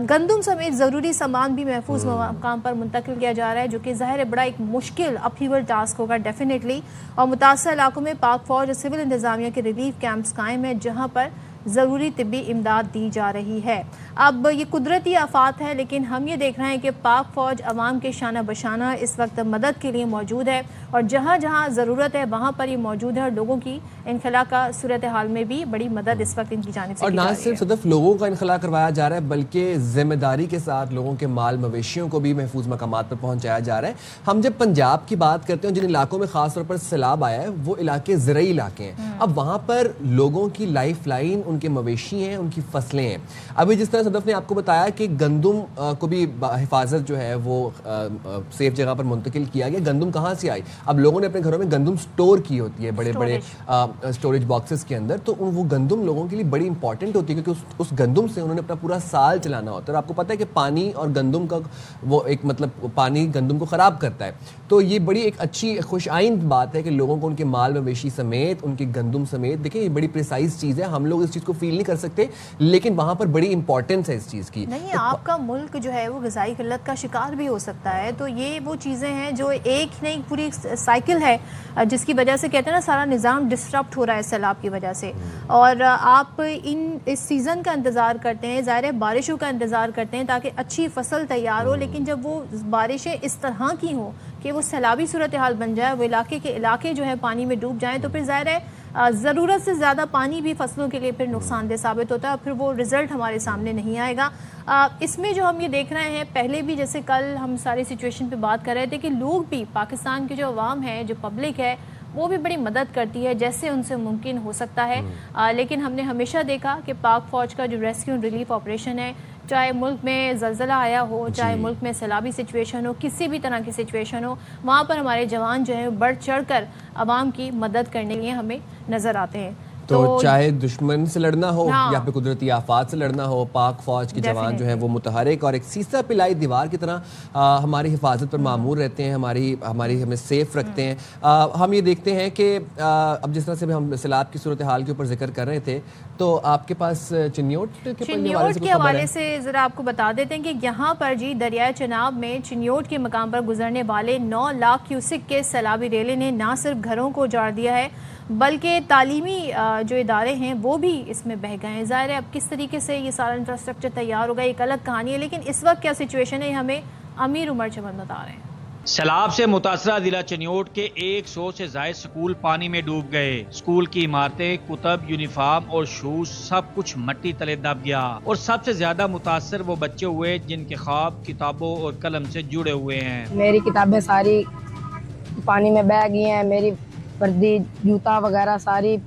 گندم سمیت ضروری سامان بھی محفوظ مقام پر منتقل کیا جا رہا ہے, جو کہ ظاہر ہے بڑا ایک مشکل اپہیول ٹاسک ہوگا ڈیفینیٹلی. اور متاثرہ علاقوں میں پاک فوج اور سول انتظامیہ کے ریلیف کیمپس قائم ہیں, جہاں پر ضروری طبی امداد دی جا رہی ہے. اب یہ قدرتی آفات ہے, لیکن ہم یہ دیکھ رہے ہیں کہ پاک فوج عوام کے شانہ بشانہ اس وقت مدد کے لیے موجود ہے, اور جہاں جہاں ضرورت ہے وہاں پر یہ موجود ہے, اور لوگوں کی انخلاء کا صورتحال میں بھی بڑی مدد اس وقت ان کی جانب سے اور نہ صرف صدف لوگوں کا انخلاء کروایا جا رہا ہے, بلکہ ذمہ داری کے ساتھ لوگوں کے مال مویشیوں کو بھی محفوظ مقامات پر پہنچایا جا رہا ہے. ہم جب پنجاب کی بات کرتے ہیں, جن علاقوں میں خاص طور پر سیلاب آیا ہے وہ علاقے زرعی علاقے ہیں. اب وہاں پر لوگوں کی لائف لائن, ان کے مویشی ہیں, ان کی فصلیں ہیں. ابھی جس طرح صدف نے آپ کو بتایا کہ گندم کو بھی حفاظت جو ہے وہ سیف جگہ پر منتقل کیا گیا. گندم کہاں سے آئی؟ اب لوگوں نے اپنے گھروں میں گندم سٹور کی ہوتی ہے بڑے بڑے سٹوریج باکسز کے اندر, تو وہ گندم لوگوں کے لیے بڑی امپورٹنٹ ہوتی ہے, کیونکہ اس گندم سے انہوں نے اپنا پورا سال چلانا ہوتا ہے. اور آپ کو پتہ ہے کہ پانی اور گندم کا وہ ایک مطلب پانی گندم کو خراب کرتا ہے. تو یہ بڑی ایک اچھی خوش آئند بات ہے کہ لوگوں کو ان کے مال مویشی سمیت, ان کے گندم سمیت, دیکھیں یہ بڑی پریسائز چیز ہے, ہم لوگ اس چیز کو فیل نہیں کر سکتے, لیکن وہاں پر بڑی امپورٹنس ہے اس چیز کی. نہیں, آپ کا ملک جو ہے وہ غذائی قلت کا شکار بھی ہو سکتا ہے. تو یہ وہ چیزیں ہیں جو ایک نہیں پوری سائیکل ہے, جس کی وجہ سے کہتے ہیں نا سارا نظام ڈسٹرپٹ ہو رہا ہے سیلاب کی وجہ سے. اور آپ اس سیزن کا انتظار کرتے ہیں, ظاہر ہے بارشوں کا انتظار کرتے ہیں تاکہ اچھی فصل تیار ہو, لیکن جب وہ بارشیں اس طرح کی ہوں کہ وہ سیلابی صورتحال بن جائے, وہ علاقے جو ہے پانی میں ڈوب جائیں, تو پھر ظاہر ہے ضرورت سے زیادہ پانی بھی فصلوں کے لیے پھر نقصان دہ ثابت ہوتا ہے, اور پھر وہ رزلٹ ہمارے سامنے نہیں آئے گا. اس میں جو ہم یہ دیکھ رہے ہیں, پہلے بھی جیسے کل ہم ساری سچویشن پہ بات کر رہے تھے کہ لوگ بھی, پاکستان کے جو عوام ہے, جو پبلک ہے, وہ بھی بڑی مدد کرتی ہے جیسے ان سے ممکن ہو سکتا ہے. لیکن ہم نے ہمیشہ دیکھا کہ پاک فوج کا جو ریسکیو اینڈ ریلیف آپریشن ہے, چاہے ملک میں زلزلہ آیا ہو, چاہے ملک میں سیلابی سچویشن ہو, کسی بھی طرح کی سچویشن ہو, وہاں پر ہمارے جوان جو ہیں بڑھ چڑھ کر عوام کی مدد کرنے کے لیے ہمیں نظر آتے ہیں. تو چاہے دشمن سے لڑنا ہو یا پھر قدرتی آفات سے لڑنا ہو, پاک فوج کے جوان جو ہیں وہ متحرک اور ایک سیسا پلائی دیوار کی طرح ہماری حفاظت پر معمور رہتے ہیں, ہماری ہمیں سیف رکھتے ہیں. ہم یہ دیکھتے ہیں کہ اب جس طرح سے ہم سیلاب کی صورتحال کے اوپر ذکر کر رہے تھے, تو آپ کے پاس چنیوٹ کے حوالے سے ذرا آپ کو بتا دیتے ہیں کہ یہاں پر جی دریائے چناب میں چنیوٹ کے مقام پر گزرنے والے 9 لاکھ کیوسک کے سیلابی ریلے نے نہ صرف گھروں کو اجاڑ دیا ہے, بلکہ تعلیمی جو ادارے ہیں وہ بھی اس میں بہہ گئے ہیں. ظاہر ہے اب کس طریقے سے یہ سارا انفراسٹرکچر تیار ہوگا ایک الگ کہانی ہے, لیکن اس وقت کیا سچویشن ہے ہمیں امیر عمر چمن بتا رہے ہیں. سیلاب سے متاثرہ ضلع چنیوٹ کے 100 سے زائد سکول پانی میں ڈوب گئے. سکول کی عمارتیں، کتب، یونیفارم اور شوز سب کچھ مٹی تلے دب گیا اور سب سے زیادہ متاثر وہ بچے ہوئے جن کے خواب کتابوں اور قلم سے جڑے ہوئے ہیں. میری کتابیں ساری پانی میں بہہ گئی ہیں، میری وردی، جوتا وغیرہ ساری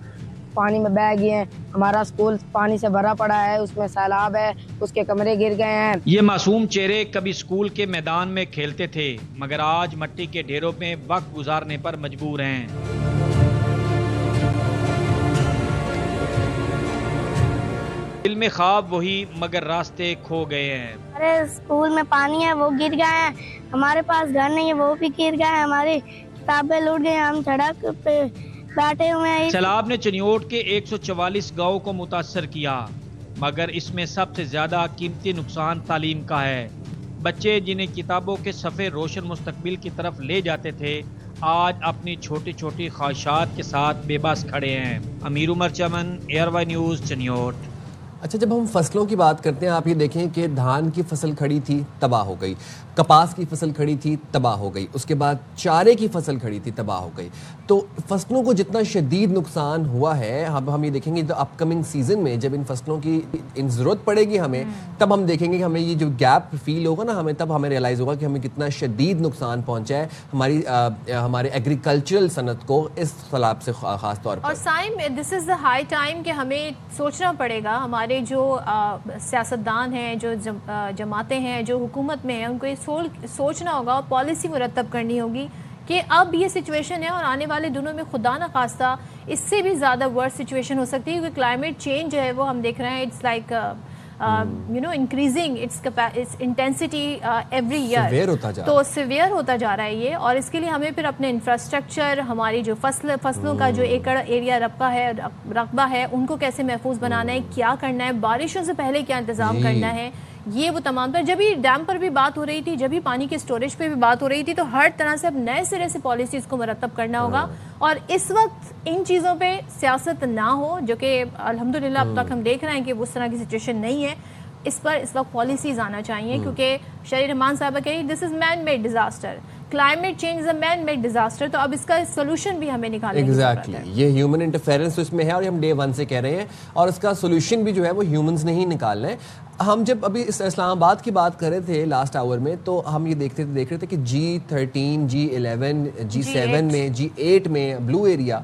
پانی میں بہہ گئے ہیں. ہمارا اسکول پانی سے بھرا پڑا ہے، اس میں سیلاب ہے، اس کے کمرے گر گئے ہیں. یہ معصوم چہرے کبھی اسکول کے میدان میں کھیلتے تھے مگر آج مٹی کے ڈھیروں میں وقت گزارنے پر مجبور ہیں. دل میں خواب وہی مگر راستے کھو گئے ہیں. ہمارے اسکول میں پانی ہے وہ گر گئے ہیں، ہمارے پاس گھر نہیں ہے وہ بھی گر گئے ہیں، ہماری کتابیں لوٹ گئی، ہم سڑک پہ بیٹھے ہوئے ہیں. سیلاب نے چنیوٹ کے 144 گاؤں کو متاثر کیا مگر اس میں سب سے زیادہ قیمتی نقصان تعلیم کا ہے. بچے جنہیں کتابوں کے صفحے روشن مستقبل کی طرف لے جاتے تھے آج اپنی چھوٹی چھوٹی خواہشات کے ساتھ بے بس کھڑے ہیں. امیر عمر چمن، ایئر وائی نیوز، چنیوٹ. اچھا، جب ہم فصلوں کی بات کرتے ہیں آپ یہ دیکھیں کہ دھان کی فصل کھڑی تھی تباہ ہو گئی، کپاس کی فصل کھڑی تھی تباہ ہو گئی، اس کے بعد چارے کی فصل کھڑی تھی تباہ ہو گئی. تو فصلوں کو جتنا شدید نقصان ہوا ہے ہم یہ دیکھیں گے اپ کمنگ سیزن میں جب ان فصلوں کی ضرورت پڑے گی ہمیں، تب ہم دیکھیں گے کہ ہمیں یہ جو گیپ فیل ہوگا نا، تب ہمیں ریئلائز ہوگا کہ ہمیں کتنا شدید نقصان پہنچا ہے ہمارے ایگریکلچرل صنعت کو اس سیلاب سے خاص طور پر. اور سائم دس از دا ہائی ٹائم کہ ہمیں سوچنا پڑے گا، ہمارے جو سیاستدان ہیں، جو جماعتیں ہیں، جو حکومت میں ہیں، ان کو یہ سوچنا ہوگا، پالیسی مرتب کرنی ہوگی کہ اب یہ سچویشن ہے اور آنے والے دنوں میں خدا نہ خواستہ اس سے بھی زیادہ ورس سچویشن ہو سکتی ہے، کیونکہ کلائمیٹ چینج جو ہے وہ ہم دیکھ رہے ہیں it's like increasing its intensity every year, تو سیویئر ہوتا جا رہا ہے یہ. اور اس کے لیے ہمیں پھر اپنے انفراسٹرکچر، ہماری جو فصلوں کا جو ایکڑ ایریا رقبہ ہے ان کو کیسے محفوظ بنانا ہے، کیا کرنا ہے، بارشوں سے پہلے کیا انتظام کرنا ہے، یہ وہ تمام پر. جب ہی ڈیم پر بھی بات ہو رہی تھی، جب ہی پانی کے سٹوریج پہ بھی بات ہو رہی تھی، تو ہر طرح سے اب نئے سرے سے پالیسیز کو مرتب کرنا ہوگا. اور اس وقت ان چیزوں پہ سیاست نہ ہو، جو کہ الحمدللہ اب تک ہم دیکھ رہے ہیں کہ اس طرح کی سچویشن نہیں ہے. اس پر اس وقت پالیسیز آنا چاہیے، کیونکہ شہری رحمان صاحبہ کہی this is man made disaster, climate change is a man made disaster. تو اب اس کا سولوشن بھی ہمیں نکالنے کی ضرورت ہے. یہ ہیومن انٹرفیرنس اس میں ہے اور ہم ڈے 1 سے کہہ رہے ہیں، اور اس کا سولوشن بھی جو ہے وہ ہیومنز نے ہی نکالنا ہے. ہم جب ابھی اسلام آباد کی بات کر رہے تھے لاسٹ آور میں، تو ہم یہ دیکھ رہے تھے کہ G13 G11 G7 میں G8 میں بلو ایریا،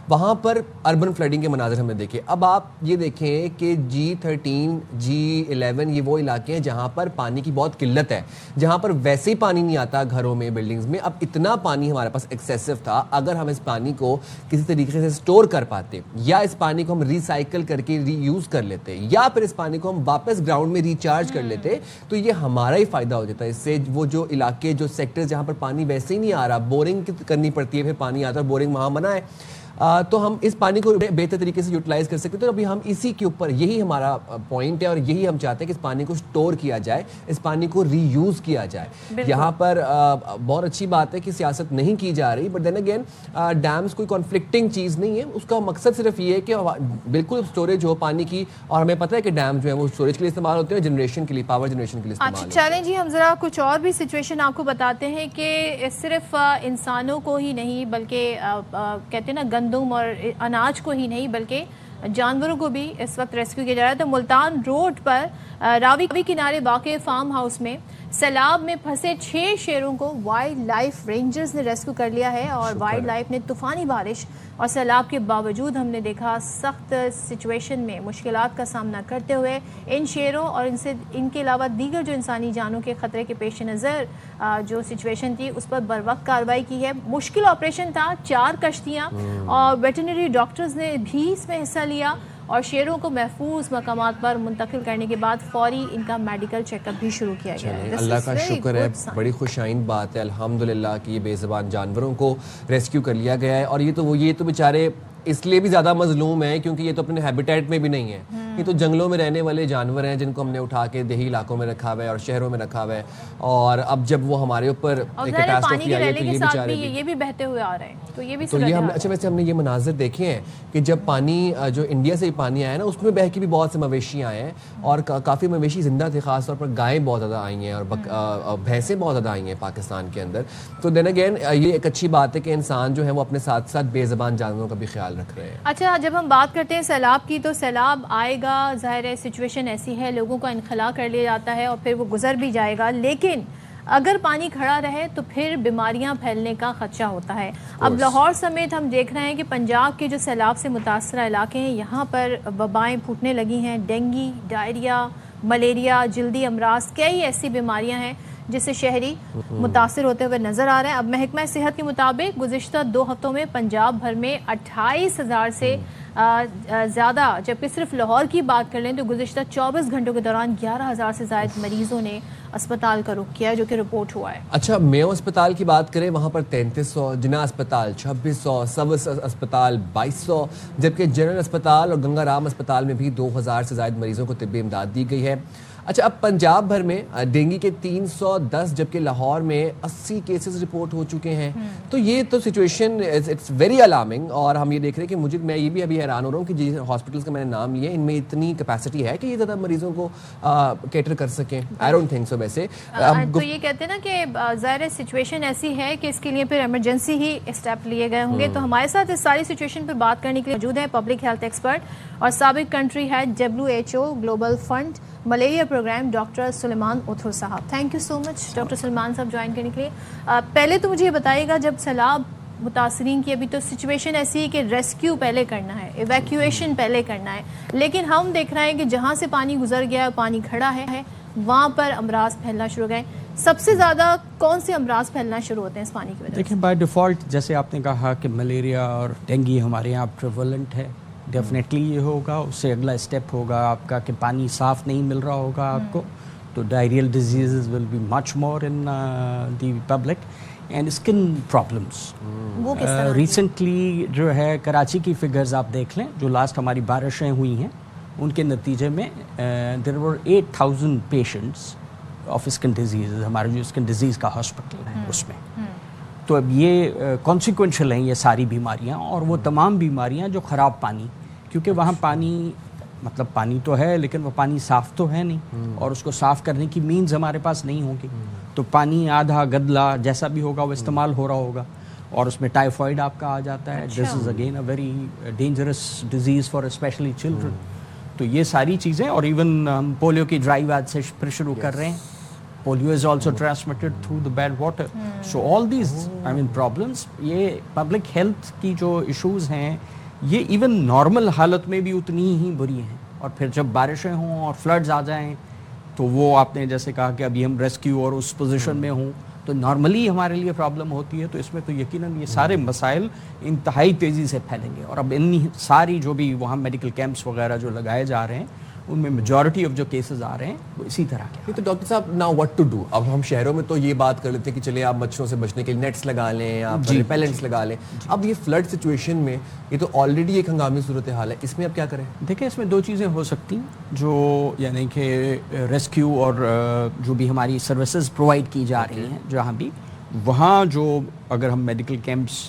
وہاں پر اربن فلڈنگ کے مناظر ہم نے دیکھے. اب آپ یہ دیکھیں کہ G13 G11 یہ وہ علاقے ہیں جہاں پر پانی کی بہت قلت ہے، جہاں پر ویسے ہی پانی نہیں آتا گھروں میں، بلڈنگز میں. اب اتنا پانی ہمارے پاس ایکسیسو تھا، اگر ہم اس پانی کو کسی طریقے سے اسٹور کر پاتے، یا اس پانی کو ہم ریسائیکل کر کے ری یوز کر لیتے، یا پھر اس پانی کو ہم واپس گراؤنڈ میں ریچارج کر لیتے، تو یہ ہمارا ہی فائدہ ہو جاتا ہے. اس سے وہ جو علاقے، جو سیکٹر جہاں پر پانی ویسے ہی نہیں آ رہا، بورنگ کرنی پڑتی ہے، پھر پانی آتا ہے، بورنگ وہاں منع ہے، تو ہم اس پانی کو بہتر طریقے سے یوٹیلائز کر سکتے ہیں. تو ابھی ہم اسی کے اوپر، یہی ہمارا پوائنٹ ہے اور یہی ہم چاہتے ہیں کہ اس پانی کو اسٹور کیا جائے، اس پانی کو ری یوز کیا جائے. یہاں پر بہت اچھی بات ہے کہ سیاست نہیں کی جا رہی، بٹ دین اگین ڈیمز کوئی کانفلکٹنگ چیز نہیں ہے. اس کا مقصد صرف یہ ہے کہ بالکل اسٹوریج ہو پانی کی، اور ہمیں پتہ ہے کہ ڈیم جو ہے وہ اسٹوریج کے لیے استعمال ہوتے ہیں، جنریشن کے لیے، پاور جنریشن کے لیے استعمال ہوتے ہیں. چلیں جی، ہم ذرا کچھ اور بھی سچویشن آپ کو بتاتے ہیں کہ صرف انسانوں کو ہی نہیں، بلکہ کہتے ہیں نا گندم اور اناج کو ہی نہیں، بلکہ جانوروں کو بھی اس وقت ریسکیو کیا جا رہا ہے. تو ملتان روڈ پر راوی کنارے واقع فارم ہاؤس میں سیلاب میں پھنسے 6 شیروں کو وائلڈ لائف رینجرز نے ریسکیو کر لیا ہے. اور وائلڈ لائف نے طوفانی بارش اور سیلاب کے باوجود ہم نے دیکھا سخت سچویشن میں مشکلات کا سامنا کرتے ہوئے ان شیروں اور ان کے علاوہ دیگر جو انسانی جانوں کے خطرے کے پیش نظر جو سچویشن تھی اس پر بروقت کارروائی کی ہے. مشکل آپریشن تھا، 4 کشتیاں اور ویٹرنری ڈاکٹرز نے بھی اس میں حصہ لیا، اور شیروں کو محفوظ مقامات پر منتقل کرنے کے بعد فوری ان کا میڈیکل چیک اپ بھی شروع کیا گیا ہے. اللہ کا شکر ہے، بڑی خوش آئند بات ہے الحمدللہ کہ یہ بے زبان جانوروں کو ریسکیو کر لیا گیا ہے. اور یہ تو بیچارے اس لیے بھی زیادہ مظلوم ہے کیونکہ یہ تو اپنے ہیبیٹیٹ میں بھی نہیں ہے، یہ تو جنگلوں میں رہنے والے جانور ہیں جن کو ہم نے اٹھا کے دیہی علاقوں میں رکھا ہوا ہے اور شہروں میں رکھا ہوا ہے, اور اب جب وہ ہمارے اوپر پانی کے ریلے کے ساتھ بھی یہ بھی بہتے ہوئے آ رہے ہیں, تو یہ بھی اچھا ویسے ہم نے یہ مناظر دیکھے ہیں کہ جب پانی جو انڈیا سے پانی آیا نا اس میں بہہ کے بھی بہت سے مویشی آئے ہیں اور کافی مویشی زندہ تھے, خاص طور پر گائیں بہت زیادہ آئی ہیں اور بھینسیں بہت زیادہ آئی ہیں پاکستان کے اندر. تو دین اگین یہ ایک اچھی بات ہے کہ انسان جو ہے وہ اپنے ساتھ ساتھ بے زبان جانوروں کا بھی خیال رکھ رہے ہیں. اچھا جب ہم بات کرتے ہیں سیلاب کی, تو سیلاب آئے گا, ظاہر ہے سچویشن ایسی ہے, لوگوں کا انخلا کر لیا جاتا ہے اور پھر وہ گزر بھی جائے گا, لیکن اگر پانی کھڑا رہے تو پھر بیماریاں پھیلنے کا خدشہ ہوتا ہے. اب لاہور سمیت ہم دیکھ رہے ہیں کہ پنجاب کے جو سیلاب سے متاثرہ علاقے ہیں یہاں پر وبائیں پھوٹنے لگی ہیں, ڈینگی, ڈائریا, ملیریا, جلدی امراض, کئی ایسی بیماریاں ہیں جس سے شہری متاثر ہوتے ہوئے نظر آ رہے ہیں. اب محکمہ صحت کے مطابق گزشتہ 2 ہفتوں میں پنجاب بھر میں 28,000 سے زیادہ, جبکہ صرف لاہور کی بات کر لیں تو گزشتہ 24 گھنٹوں کے دوران 11,000 سے زائد مریضوں نے اسپتال کا رخ کیا, جو کہ رپورٹ ہوا ہے. اچھا میو اسپتال کی بات کریں, وہاں پر 3300, جنا اسپتال 2600, سبز اسپتال 2200, جبکہ جنرل اسپتال اور گنگا رام اسپتال میں بھی 2000 سے زائد مریضوں کو طبی امداد دی گئی ہے. اچھا اب پنجاب بھر میں ڈینگی کے 310 جبکہ لاہور میں 80 کیسز رپورٹ ہو چکے ہیں. تو یہ تو سچویشن اٹس ویری الارمنگ, اور ہم یہ دیکھ رہے ہیں کہ میں یہ بھی ابھی حیران ہو رہا ہوں کہ جن ہاسپٹلس کا میں نے نام لیا ان میں اتنی کیپیسٹی ہے کہ یہ زیادہ مریضوں کو کیٹر کر سکیں. I don't think so. ویسے تو یہ کہتے ہیں نا کہ ظاہر سچویشن ایسی ہے کہ اس کے لیے پھر ایمرجنسی ہی اسٹیپ لیے گئے ہوں گے. تو ہمارے ساتھ اس ساری سچویشن پر بات کرنے کے لیے موجود ہیں پبلک ہیلتھ ایکسپرٹ اور سابق country head WHO global fund malaria programme doctor Suleman Athar صاحب. Thank you so much doctor Suleman صاحب جوائن کرنے کے لیے. پہلے تو مجھے یہ بتائیے گا, جب سیلاب متاثرین کی ابھی تو سچویشن ایسی ہے کہ ریسکیو پہلے کرنا ہے, ایویکیویشن پہلے کرنا ہے, لیکن ہم دیکھ رہے ہیں کہ جہاں سے پانی گزر گیا ہے, پانی کھڑا ہے, وہاں پر امراض پھیلنا شروع ہو گئے. سب سے زیادہ کون سے امراض پھیلنا شروع ہوتے ہیں اس پانی کی وجہ سے؟ دیکھیں بائی ڈیفالٹ جیسے آپ نے کہا کہ ملیریا اور ڈینگی ہمارے یہاں پریولنٹ ہے, ڈیفینیٹلی یہ ہوگا. اس سے اگلا اسٹیپ ہوگا آپ کا کہ پانی صاف نہیں مل رہا ہوگا آپ کو, تو diarrhoeal diseases will be much more in the public and skin problems. Recently جو ہے کراچی کی فگرز آپ دیکھ لیں, جو لاسٹ ہماری بارشیں ہوئی ہیں ان کے نتیجے میں دیر ور 8,000 پیشنٹس آف اسکن ڈیزیز, ہمارا جو اسکن ڈیزیز کا ہاسپٹل ہے اس میں. تو اب یہ کانسیکوینشل ہیں یہ ساری بیماریاں, اور وہ تمام بیماریاں جو خراب پانی, کیونکہ وہاں پانی مطلب پانی تو ہے لیکن وہ پانی صاف تو ہے نہیں, اور اس کو صاف کرنے کی مینز ہمارے پاس نہیں ہوں گی. تو پانی آدھا گدلا جیسا بھی ہوگا وہ استعمال ہو رہا ہوگا, اور اس میں ٹائیفائڈ آپ کا آ جاتا ہے. This is again a very dangerous disease for especially children. تو یہ ساری چیزیں, اور ایون ہم پولیو کی ڈرائیو آج سے پھر شروع کر رہے ہیں. Polio is also transmitted through the bad water. So all these, problems, یہ پبلک ہیلتھ کی جو ایشوز ہیں یہ ایون نارمل حالت میں بھی اتنی ہی بری ہیں, اور پھر جب بارشیں ہوں اور فلڈز آ جائیں تو وہ آپ نے جیسے کہا کہ ابھی ہم ریسکیو اور اس پوزیشن میں ہوں تو نارملی ہمارے لیے پرابلم ہوتی ہے. تو اس میں تو یقیناً یہ سارے مسائل انتہائی تیزی سے پھیلیں گے. اور اب ان ساری جو بھی وہاں میڈیکل کیمپس وغیرہ جو لگائے جا رہے ہیں ان میں میجورٹی آف جو کیسز آ رہے ہیں وہ اسی طرح کے. تو ڈاکٹر صاحب ناؤ واٹ ٹو ڈو. اب ہم شہروں میں تو یہ بات کر لیتے ہیں کہ چلے آپ مچھروں سے بچنے کے لیے نیٹس لگا لیں, آپ ریپیلنٹس لگا لیں. اب یہ فلڈ سچویشن میں یہ تو آلریڈی ایک ہنگامی صورتحال ہے, اس میں اب کیا کریں؟ دیکھیں اس میں 2 چیزیں ہو سکتی ہیں, جو یعنی کہ ریسکیو اور جو بھی ہماری سروسز پرووائڈ کی جا رہی ہیں جہاں بھی, وہاں جو اگر ہم میڈیکل کیمپس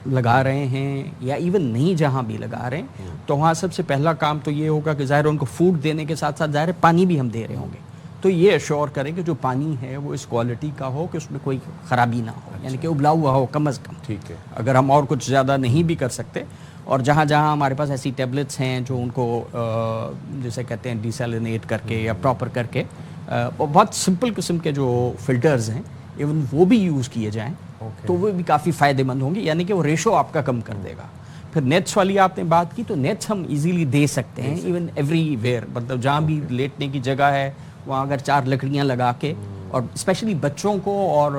لگا رہے ہیں یا ایون نہیں جہاں بھی لگا رہے ہیں تو وہاں سب سے پہلا کام تو یہ ہوگا کہ ظاہر ان کو فوڈ دینے کے ساتھ ساتھ ظاہر پانی بھی ہم دے رہے ہوں گے. تو یہ ایشور کریں کہ جو پانی ہے وہ اس کوالٹی کا ہو کہ اس میں کوئی خرابی نہ ہو, یعنی کہ ابلا ہوا ہو کم از کم. ٹھیک ہے. اگر ہم اور کچھ زیادہ نہیں بھی کر سکتے, اور جہاں جہاں ہمارے پاس ایسی ٹیبلٹس ہیں جو ان کو جیسے کہتے ہیں ڈیسیلینیٹ کر کے یا پراپر کر کے, بہت سمپل قسم کے جو فلٹرز ہیں ایون وہ بھی یوز کیے جائیں تو وہ بھی کافی فائدہ مند ہوں گے, یعنی کہ وہ ریشو آپ کا کم کر دے گا. پھر نیٹس والی آپ نے بات کی, تو نیٹس ہم ایزیلی دے سکتے ہیں ایون ایوری ویئر, مطلب جہاں بھی لیٹنے کی جگہ ہے وہاں اگر 4 لکڑیاں لگا کے, اور اسپیشلی بچوں کو اور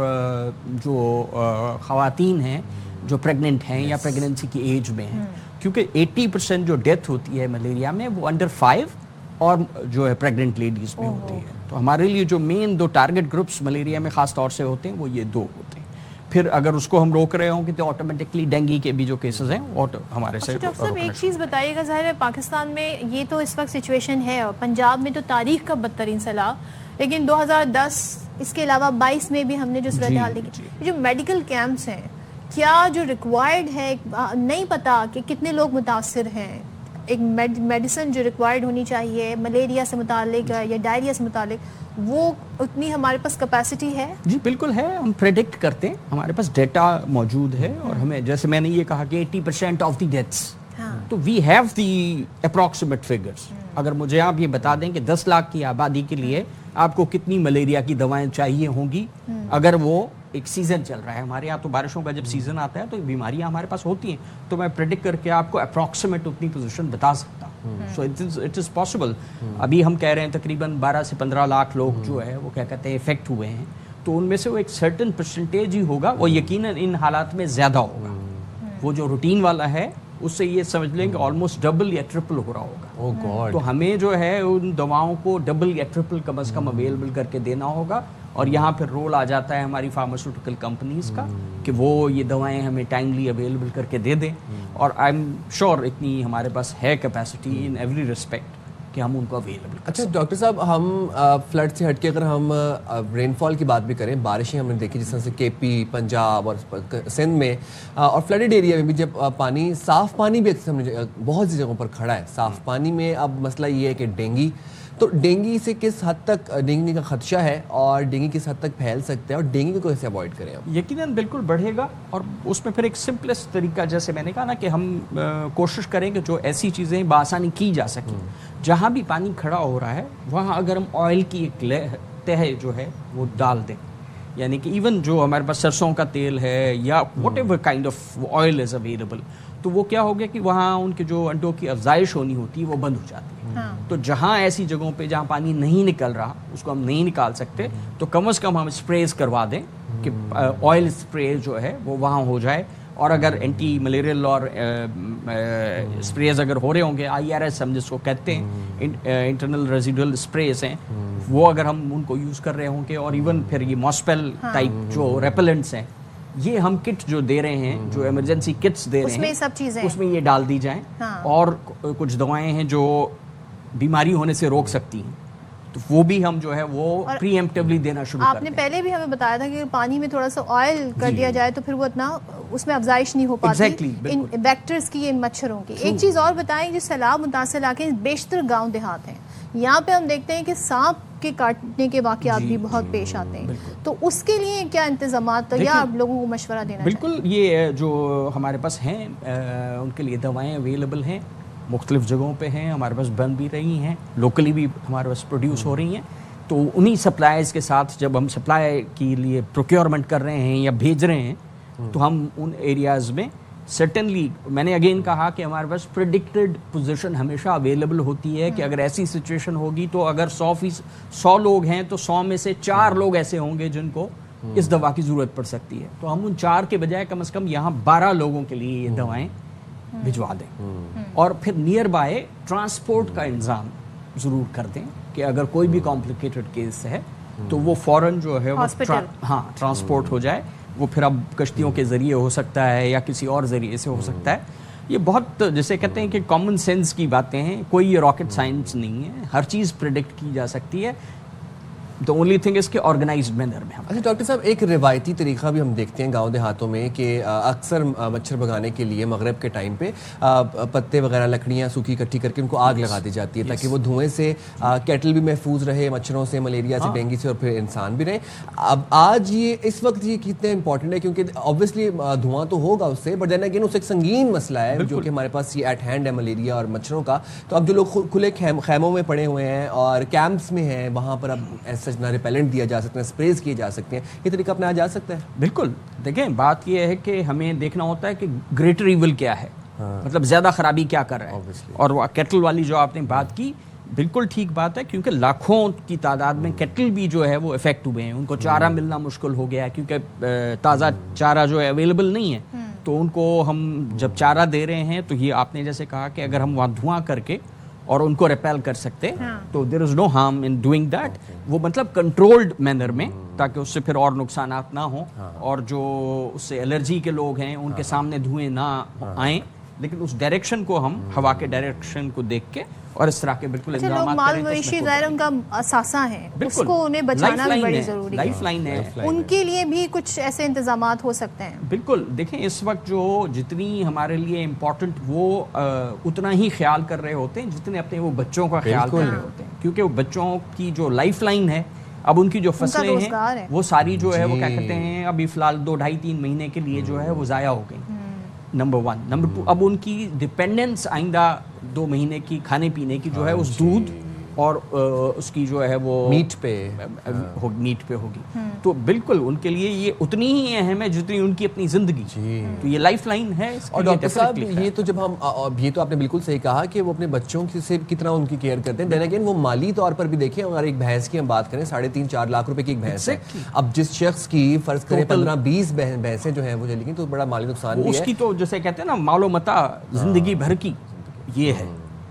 جو خواتین ہیں جو پریگننٹ ہیں یا پریگننسی کی ایج میں ہیں, کیونکہ 80% جو ڈیتھ ہوتی ہے ملیریا میں وہ انڈر 5 اور جو ہے پریگننٹ لیڈیز میں ہوتی ہے. تو ہمارے لیے جو مین 2 ٹارگٹ گروپس ملیریا میں خاص طور سے ہوتے ہیں وہ یہ 2 ہوتے ہیں. پھر اگر اس کو ہم روک رہے ہوں گے تو آٹومیٹکلی ڈینگی کے بھی جو کیسز ہیں وہ ہمارے سے ڈاکٹر صاحب ایک چیز بتائیے گا، ظاہر ہے پاکستان میں یہ تو اس وقت سچویشن ہے، اور پنجاب میں تو تاریخ کا بدترین سیلاب، لیکن 2010 اس کے علاوہ 22 میں بھی ہم نے جو صورتحال دیکھی، جو میڈیکل کیمپس ہیں کیا جو ریکوائرڈ ہے، نہیں پتا کہ کتنے لوگ متاثر ہیں، ایک میڈیسن جو ریکوائرڈ ہونی چاہیے ملیریا سے متعلق یا ڈائریا سے متعلق، وہ اتنی ہمارے پاس کیپیسٹی ہے؟ جی بالکل ہے، ہم پریڈکٹ کرتے ہیں، ہمارے پاس ڈیٹا موجود ہے، اور ہمیں جیسے میں نے یہ کہا کہ 80% آف دی ڈیتھس، تو we have the approximate figures. اگر مجھے آپ یہ بتا دیں کہ 10 لاکھ کی آبادی کے لیے آپ کو کتنی ملیریا کی دوائیں چاہیے ہوں گی، اگر وہ ایک سیزن چل رہا ہے، ہمارے یہاں تو بارشوں کا جب سیزن آتا ہے تو بیماریاں ہمارے پاس ہوتی ہیں، تو میں پریڈکٹ کر کے آپ کو اپروکسیمیٹ اتنی پوزیشن بتا سکتا ہوں. So it is possible. ابھی ہم کہہ رہے ہیں تقریباً 12 سے 15 لاکھ لوگ جو ہے وہ کیا کہتے ہیں افیکٹ ہوئے ہیں، تو ان میں سے وہ ایک سرٹن پرسنٹیج ہی ہوگا، وہ یقیناً ان حالات میں زیادہ ہوگا. وہ جو روٹین والا ہے اس سے یہ سمجھ لیں کہ آلموسٹ ڈبل یا ٹرپل ہو رہا ہوگا. تو ہمیں جو ہے ان دواؤں کو ڈبل یا ٹرپل کم از کم اویلیبل کر کے دینا ہوگا، اور یہاں پھر رول آ جاتا ہے ہماری فارماسیوٹیکل کمپنیز کا کہ وہ یہ دوائیں ہمیں ٹائملی اویلیبل کر کے دے دیں. اور آئی ایم شیور اتنی ہمارے پاس ہے کیپیسٹی ان ایوری ریسپیکٹ کہ ہم ان کو اویلیبل کریں. اچھا ڈاکٹر صاحب، ہم فلڈ سے ہٹ کے اگر ہم رین فال کی بات بھی کریں، بارشیں ہم نے دیکھی جس طرح سے کے پی، پنجاب اور سندھ میں، اور فلڈڈ ایریا میں بھی جب پانی، صاف پانی بھی اکثر بہت سی جگہوں پر کھڑا ہے صاف پانی میں. اب مسئلہ یہ ہے کہ ڈینگی، تو ڈینگی سے کس حد تک ڈینگی کا خدشہ ہے، اور ڈینگی کس حد تک پھیل سکتا ہے، اور ڈینگی کو کیسے اوائڈ کریں؟ یقیناً بالکل بڑھے گا، اور اس میں پھر ایک سمپلسٹ طریقہ جیسے میں نے کہا نا کہ ہم کوشش کریں کہ جو ایسی چیزیں بآسانی کی جا سکیں، جہاں بھی پانی کھڑا ہو رہا ہے وہاں اگر ہم آئل کی ایک تہ جو ہے وہ ڈال دیں، یعنی کہ ایون جو ہمارے پاس سرسوں کا تیل ہے یا what ever kind of oil is available, تو وہ کیا ہو گیا کہ وہاں ان کے جو انڈوں کی افزائش ہونی ہوتی ہے وہ بند ہو جاتی ہے. تو جہاں ایسی جگہوں پہ جہاں پانی نہیں نکل رہا، اس کو ہم نہیں نکال سکتے، تو کم از کم ہم اسپریز کروا دیں کہ آئل اسپرے جو ہے وہ وہاں ہو جائے. اور اگر اینٹی ملیریل اور اسپریز اگر ہو رہے ہوں گے، IRS ہم جس کو کہتے ہیں انٹرنل ریزیڈول اسپریز ہیں، وہ اگر ہم ان کو یوز کر رہے ہوں گے، اور ایون پھر یہ ماسپیل ٹائپ جو ریپلنٹس ہیں، یہ ہم کٹ جو دے رہے ہیں، جو ایمرجنسی کٹس دے رہے ہیں، سب چیزیں اس میں یہ ڈال دی جائیں. اور کچھ دوائیں ہیں جو بیماری ہونے سے روک سکتی ہیں، تو وہ بھی ہم جو ہے وہ پری ایمپٹیولی دینا شروع کر دیں. آپ نے پہلے بھی ہمیں بتایا تھا کہ پانی میں تھوڑا سا آئل کر دیا جائے تو پھر وہ اتنا اس میں افزائش نہیں ہو پاتی ان بیکٹرز کی، ان مچھروں کی. ایک چیز اور بتائیں، جو سیلاب متاثر علاقے بیشتر گاؤں دیہات ہیں، یہاں پہ ہم دیکھتے ہیں کہ سانپ کے کاٹنے کے واقعات بھی بہت پیش آتے ہیں، تو اس کے لیے کیا انتظامات یا آپ لوگوں کو مشورہ دینا چاہیے؟ بالکل، یہ جو ہمارے پاس ہیں ان کے لیے دوائیں اویلیبل ہیں، مختلف جگہوں پہ ہیں، ہمارے پاس بن بھی رہی ہیں، لوکلی بھی ہمارے پاس پروڈیوس ہو رہی ہیں. تو انہی سپلائز کے ساتھ جب ہم سپلائی کے لیے پروکیورمنٹ کر رہے ہیں یا بھیج رہے ہیں، تو ہم ان ایریاز میں سرٹنلی، میں نے اگین کہا کہ ہمارے پاس پریڈکٹڈ پوزیشن ہمیشہ اویلیبل ہوتی ہے کہ اگر ایسی سچویشن ہوگی تو اگر 100 لوگ ہیں تو 100 میں سے 4 لوگ ایسے ہوں گے جن کو اس دوا کی ضرورت پڑ سکتی ہے. تو ہم ان 4 کے بجائے کم از کم یہاں 12 لوگوں کے لیے یہ دوائیں بھجوا دیں، اور پھر نیئر بائی ٹرانسپورٹ کا انتظام ضرور کر دیں کہ اگر کوئی بھی کمپلیکیٹڈ کیس ہے تو وہ فوراً جو ہے وہ ٹرانسپورٹ ہو جائے. وہ پھر اب کشتیوں کے ذریعے ہو سکتا ہے یا کسی اور ذریعے سے ہو سکتا ہے. یہ بہت جیسے کہتے ہیں کہ کامن سینس کی باتیں ہیں، کوئی یہ راکٹ سائنس نہیں ہے، ہر چیز پریڈکٹ کی جا سکتی ہے. The only thing is کہ آرگنائزڈ مینر میں. اچھا ڈاکٹر صاحب، ایک روایتی طریقہ بھی ہم دیکھتے ہیں گاؤں دیہاتوں میں کہ اکثر مچھر بھگانے کے لیے مغرب کے ٹائم پہ پتے وغیرہ، لکڑیاں سوکھی اکٹھی کر کے ان کو آگ لگا دی جاتی ہے تاکہ وہ دھوئیں سے کیٹل بھی محفوظ رہے، مچھروں سے، ملیریا سے، ڈینگی سے، اور پھر انسان بھی رہے. اب آج یہ اس وقت یہ کتنے امپورٹنٹ ہے، کیونکہ آبویسلی دھواں تو ہوگا اس سے، بٹ دین اگین اس ایک سنگین مسئلہ ہے جو کہ ہمارے پاس یہ ایٹ ہینڈ ہے، ملیریا اور مچھروں کا. تو اب جو لوگ کھلے خیموں میں پڑے ہوئے ہیں اور کیمپس میں ہیں، وہاں پر اب ایسا نہ ریپیلنٹ دیا جا سکتے ہیں، اسپریز کیے جا سکتے ہیں، یہ طریقہ اپنایا جا سکتا ہے؟ بالکل. دیکھیں، بات یہ ہے کہ ہمیں دیکھنا ہوتا ہے کہ گریٹر ایول کیا ہے، مطلب زیادہ خرابی کیا کر رہا ہے. اور وہ کیٹل والی جو آپ نے بات کی، بالکل ٹھیک بات ہے، کیونکہ لاکھوں کی تعداد میں کیٹل بھی جو ہے وہ افیکٹ ہوئے ہیں. ان کو چارہ ملنا مشکل ہو گیا ہے کیونکہ تازہ چارہ جو ہے اویلیبل نہیں ہے. تو ان کو ہم جب چارہ دے رہے ہیں تو یہ آپ نے جیسے کہا کہ اگر ہم وہاں دھواں کر کے اور ان کو ریپیل کر سکتے, تو there is no harm in doing that. وہ مطلب کنٹرولڈ مینر میں, تاکہ اس سے پھر اور نقصانات نہ ہوں, اور جو اس سے الرجی کے لوگ ہیں ان کے سامنے دھوئیں نہ آئیں, لیکن اس ڈائریکشن کو ہم ہوا کے ڈائریکشن کو دیکھ کے اور اس طرح کے بالکل انتظامات کریں. مال مویشی ظاہر ان کا اثاثہ ہے, اس کو انہیں بچانا بھی بڑی ضروری ہے, لائف لائن ہے. ان کے لیے بھی کچھ ایسے انتظامات ہو سکتے ہیں. بالکل. دیکھیں اس وقت جو جتنی ہمارے لیے امپورٹنٹ, وہ اتنا ہی خیال کر رہے ہوتے ہیں جتنے اپنے وہ بچوں کا خیال کر رہے ہوتے ہیں, کیونکہ وہ بچوں کی جو لائف لائن ہے, اب ان کی جو فصلیں ہیں وہ ساری جو ہے وہ کیا کہتے ہیں ابھی فی الحال 2-2.5-3 مہینے کے لیے جو ہے وہ ضائع ہو گئی. نمبر 1. نمبر 2, اب ان کی ڈپینڈنس آئندہ 2 مہینے کی کھانے پینے کی جو ہے اس دودھ اور اس کی جو ہے وہ میٹ پہ ہوگی. تو بالکل ان کے لیے یہ اتنی ہی اہم ہے جتنی ان کی اپنی زندگی. تو یہ لائف لائن ہے. اور ڈاکٹر صاحب یہ تو جب ہم, یہ تو آپ نے بالکل صحیح کہا کہ وہ اپنے بچوں سے کتنا ان کی کیئر کرتے ہیں. دین اگین وہ مالی طور پر بھی دیکھیں, اگر ایک بھینس کی ہم بات کریں 3.5-4 لاکھ روپے کی ایک بھینس ہے, اب جس شخص کی فرض کریں 15-20 بھینسیں جو ہیں وہ چلی گئی تو بڑا مالی نقصان بھی ہے. اس کی تو جیسے کہتے ہیں نا مال و متاع زندگی بھر کی یہ ہے,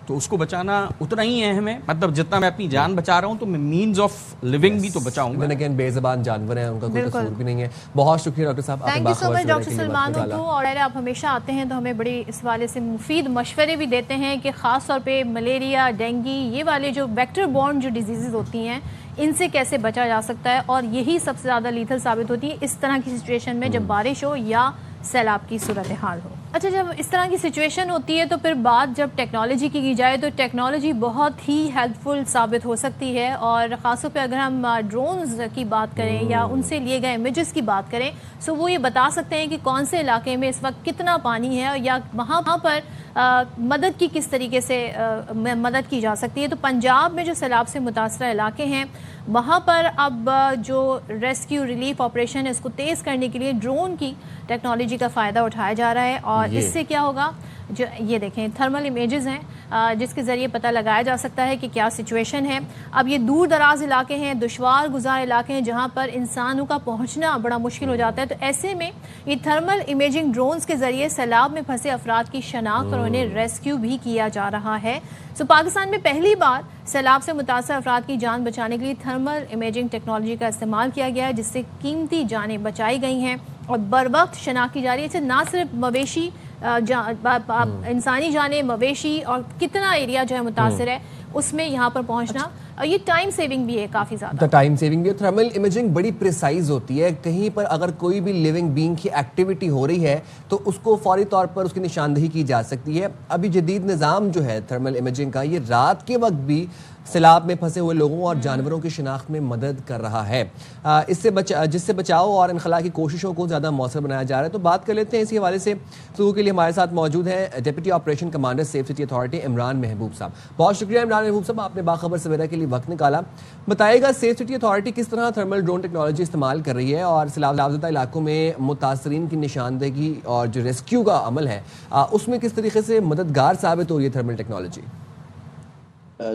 تو اس کو بچانا اتنا ہی اہم ہے. مطلب جتنا میں اپنی جان بچا رہا ہوں تو میں مینز آف لیونگ بھی تو بچاؤں گا. لیکن بے زبان جانور ہیں, ان کا کوئی قصور بھی نہیں ہے. بہت شکریہ ڈاکٹر صاحب. Thank you so much doctor Salman اتو. اور آپ ہمیشہ آتے ہیں تو ہمیں بڑی اس والے سے مفید مشورے بھی دیتے ہیں کہ خاص طور پہ ملیریا, ڈینگی, یہ والے جو ویکٹر بورن جو ڈیزیزز ہوتی ہیں ان سے کیسے بچا جا سکتا ہے, اور یہی سب سے زیادہ لیتھل ثابت ہوتی ہے اس طرح کی سچویشن میں جب بارش ہو یا سیلاب کی صورتحال ہو. اچھا, جب اس طرح کی سچویشن ہوتی ہے تو پھر بات جب ٹیکنالوجی کی جائے تو ٹیکنالوجی بہت ہی ہیلپ فل ثابت ہو سکتی ہے, اور خاص طور پہ اگر ہم ڈرونز کی بات کریں یا ان سے لیے گئے امیجز کی بات کریں سو وہ یہ بتا سکتے ہیں کہ کون سے علاقے میں اس وقت کتنا پانی ہے یا وہاں پر مدد کی کس طریقے سے مدد کی جا سکتی ہے. تو پنجاب میں جو سیلاب سے متاثرہ علاقے ہیں وہاں پر اب جو ریسکیو ریلیف آپریشن ہے اس کو تیز کرنے کے لیے ڈرون کی ٹیکنالوجی کا فائدہ اٹھایا جا رہا ہے, اور اس سے کیا ہوگا, جو یہ دیکھیں تھرمل امیجز ہیں جس کے ذریعے پتہ لگایا جا سکتا ہے کہ کیا سچویشن ہے. اب یہ دور دراز علاقے ہیں, دشوار گزار علاقے ہیں جہاں پر انسانوں کا پہنچنا بڑا مشکل ہو جاتا ہے, تو ایسے میں یہ تھرمل امیجنگ ڈرونز کے ذریعے سیلاب میں پھنسے افراد کی شناخت اور انہیں ریسکیو بھی کیا جا رہا ہے. سو پاکستان میں پہلی بار سیلاب سے متاثر افراد کی جان بچانے کے لیے تھرمل امیجنگ ٹیکنالوجی کا استعمال کیا گیا ہے, جس سے قیمتی جانیں بچائی گئی ہیں اور بر وقت شناخت کی جا رہی ہے. اسے نہ صرف مویشی انسانی جانیں, مویشی اور کتنا ایریا جو ہے متاثر ہے اس میں یہاں پر پہنچنا, اور یہ ٹائم سیونگ بھی ہے کافی زیادہ. ٹائم سیونگ بھی ہے. تھرمل امیجنگ بڑی پریسائز ہوتی ہے, کہیں پر اگر کوئی بھی لیونگ بینگ کی ایکٹیویٹی ہو رہی ہے تو اس کو فوری طور پر اس کی نشاندہی کی جا سکتی ہے. ابھی جدید نظام جو ہے تھرمل امیجنگ کا یہ رات کے وقت بھی سیلاب میں پھنسے ہوئے لوگوں اور جانوروں کی شناخت میں مدد کر رہا ہے, جس سے بچاؤ اور انخلاء کی کوششوں کو زیادہ مؤثر بنایا جا رہا ہے. تو بات کر لیتے ہیں اسی حوالے سے. تو کے لیے ہمارے ساتھ موجود ہیں deputy operation commander safe city authority Imran Mahboob صاحب. بہت شکریہ عمران محبوب صاحب, آپ نے باخبر سویرا کے لیے وقت نکالا. بتائیے گا سیف سٹی اتھارٹی کس طرح تھرمل ڈرون ٹیکنالوجی استعمال کر رہی ہے, اور سیلاب زدہ علاقوں میں متاثرین کی نشاندہی اور جو ریسکیو کا عمل ہے اس میں کس طریقے سے مددگار ثابت ہو رہی ہے تھرمل ٹیکنالوجی؟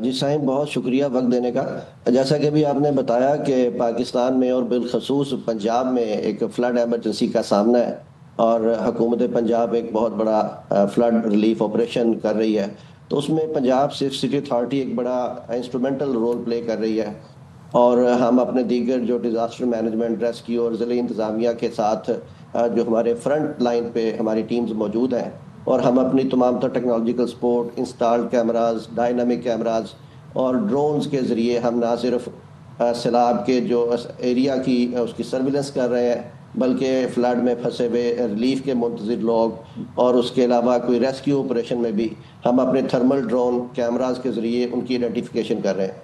جی سائن, بہت شکریہ وقت دینے کا. جیسا کہ بھی آپ نے بتایا کہ پاکستان میں اور بالخصوص پنجاب میں ایک فلڈ ایمرجنسی کا سامنا ہے, اور حکومت پنجاب ایک بہت بڑا فلڈ ریلیف آپریشن کر رہی ہے. تو اس میں پنجاب سیف سٹی اتھارٹی ایک بڑا انسٹرومنٹل رول پلے کر رہی ہے, اور ہم اپنے دیگر جو ڈیزاسٹر مینجمنٹ, ریسکیو اور ضلعی انتظامیہ کے ساتھ جو ہمارے فرنٹ لائن پہ ہماری ٹیمز موجود ہیں, اور ہم اپنی تمام تر technological support, installed cameras, dynamic cameras اور ڈرونز کے ذریعے ہم نہ صرف سیلاب کے جو ایریا کی اس کی سرویلنس کر رہے ہیں, بلکہ فلڈ میں پھنسے ہوئے ریلیف کے منتظر لوگ اور اس کے علاوہ کوئی ریسکیو آپریشن میں بھی ہم اپنے تھرمل ڈرون کیمراز کے ذریعے ان کی آئیڈینٹیفیکیشن کر رہے ہیں.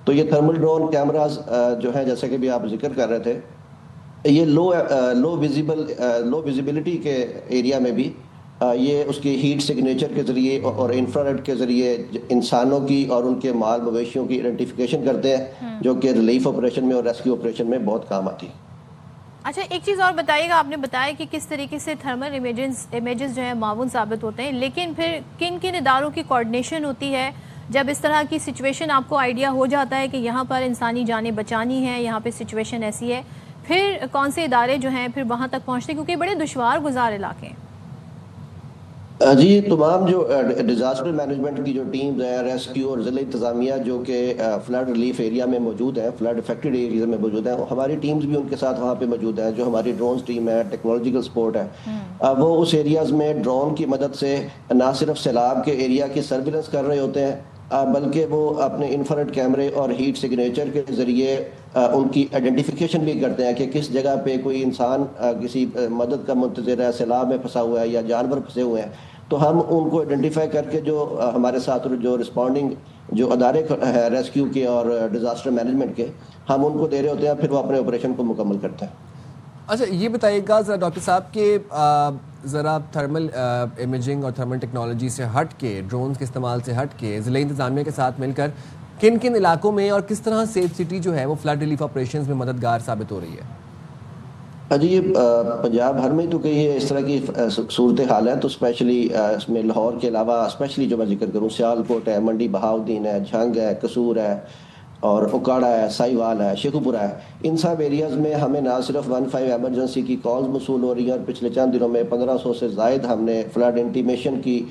تو یہ تھرمل ڈرون کیمراز جو ہیں, جیسا کہ بھی آپ ذکر کر رہے تھے, یہ لو ویزیبلٹی کے ایریا میں بھی یہ اس کی ہیٹ سگنیچر کے ذریعے اور انفراریڈ کے ذریعے انسانوں کی اور ان کے مال مویشیوں کی آئیڈینٹیفیکیشن کرتے ہیں, جو کہ ریلیف آپریشن میں اور ریسکیو آپریشن میں بہت کام آتی ہے. اچھا, ایک چیز اور بتائیے گا, آپ نے بتایا کہ کس طریقے سے تھرمل امیجز جو ہیں معاون ثابت ہوتے ہیں, لیکن پھر کن کن اداروں کی کوارڈینیشن ہوتی ہے جب اس طرح کی سچویشن آپ کو آئیڈیا ہو جاتا ہے کہ یہاں پر انسانی جانیں بچانی ہیں, یہاں پہ سچویشن ایسی ہے, پھر کون سے ادارے جو ہیں پھر وہاں تک پہنچتے ہیں, کیونکہ بڑے دشوار گزار علاقے ہیں؟ جی تمام جو ڈیزاسٹر مینجمنٹ کی جو ٹیمز ہیں، ریسکیو اور ضلع انتظامیہ جو کہ فلڈ ریلیف ایریا میں موجود ہیں، فلڈ افیکٹڈ ایریاز میں موجود ہیں، ہماری ٹیمز بھی ان کے ساتھ وہاں پہ موجود ہیں. جو ہماری ڈرونز ٹیم ہے، ٹیکنالوجیکل سپورٹ ہے، وہ اس ایریاز میں ڈرون کی مدد سے نہ صرف سیلاب کے ایریا کی سرویلنس کر رہے ہوتے ہیں بلکہ وہ اپنے انفرارڈ کیمرے اور ہیٹ سگنیچر کے ذریعے ان کی آئیڈینٹیفیکیشن بھی کرتے ہیں کہ کس جگہ پہ کوئی انسان کسی مدد کا منتظر ہے، سیلاب میں پھنسا ہوا ہے یا جانور پھنسے ہوئے ہیں. تو ہم ان کو آئیڈینٹیفائی کر کے جو ہمارے ساتھ جو رسپونڈنگ جو ادارے ہیں ریسکیو کے اور ڈیزاسٹر مینجمنٹ کے، ہم ان کو دے رہے ہوتے ہیں، پھر وہ اپنے آپریشن کو مکمل کرتے ہیں. اچھا یہ بتائیے گا ذرا ڈاکٹر صاحب کہ ذرا تھرمل امیجنگ اور تھرمل ٹیکنالوجی سے ہٹ کے، ڈرونز کے استعمال سے ہٹ کے ضلع انتظامیہ کے ساتھ مل کر کن کن علاقوں میں اور کس طرح سیف سٹی جو ہے وہ فلڈ ریلیف آپریشنز میں مددگار ثابت ہو رہی ہے؟ جی یہ پنجاب بھر میں تو کئی اس طرح کی صورتحال ہے، تو اسپیشلی اس میں لاہور کے علاوہ اسپیشلی جو میں ذکر کروں، سیالکوٹ ہے، منڈی بہاؤدین ہے، جھنگ ہے، قصور ہے اور اکاڑا ہے، سائیوال ہے، شیخوپورہ ہے. ان سب ایریاز میں ہمیں نہ صرف 15 ایمرجنسی کی کالز موصول ہو رہی ہیں، اور پچھلے چند دنوں میں 1500 سے زائد ہم نے فلڈ انٹیمیشن کی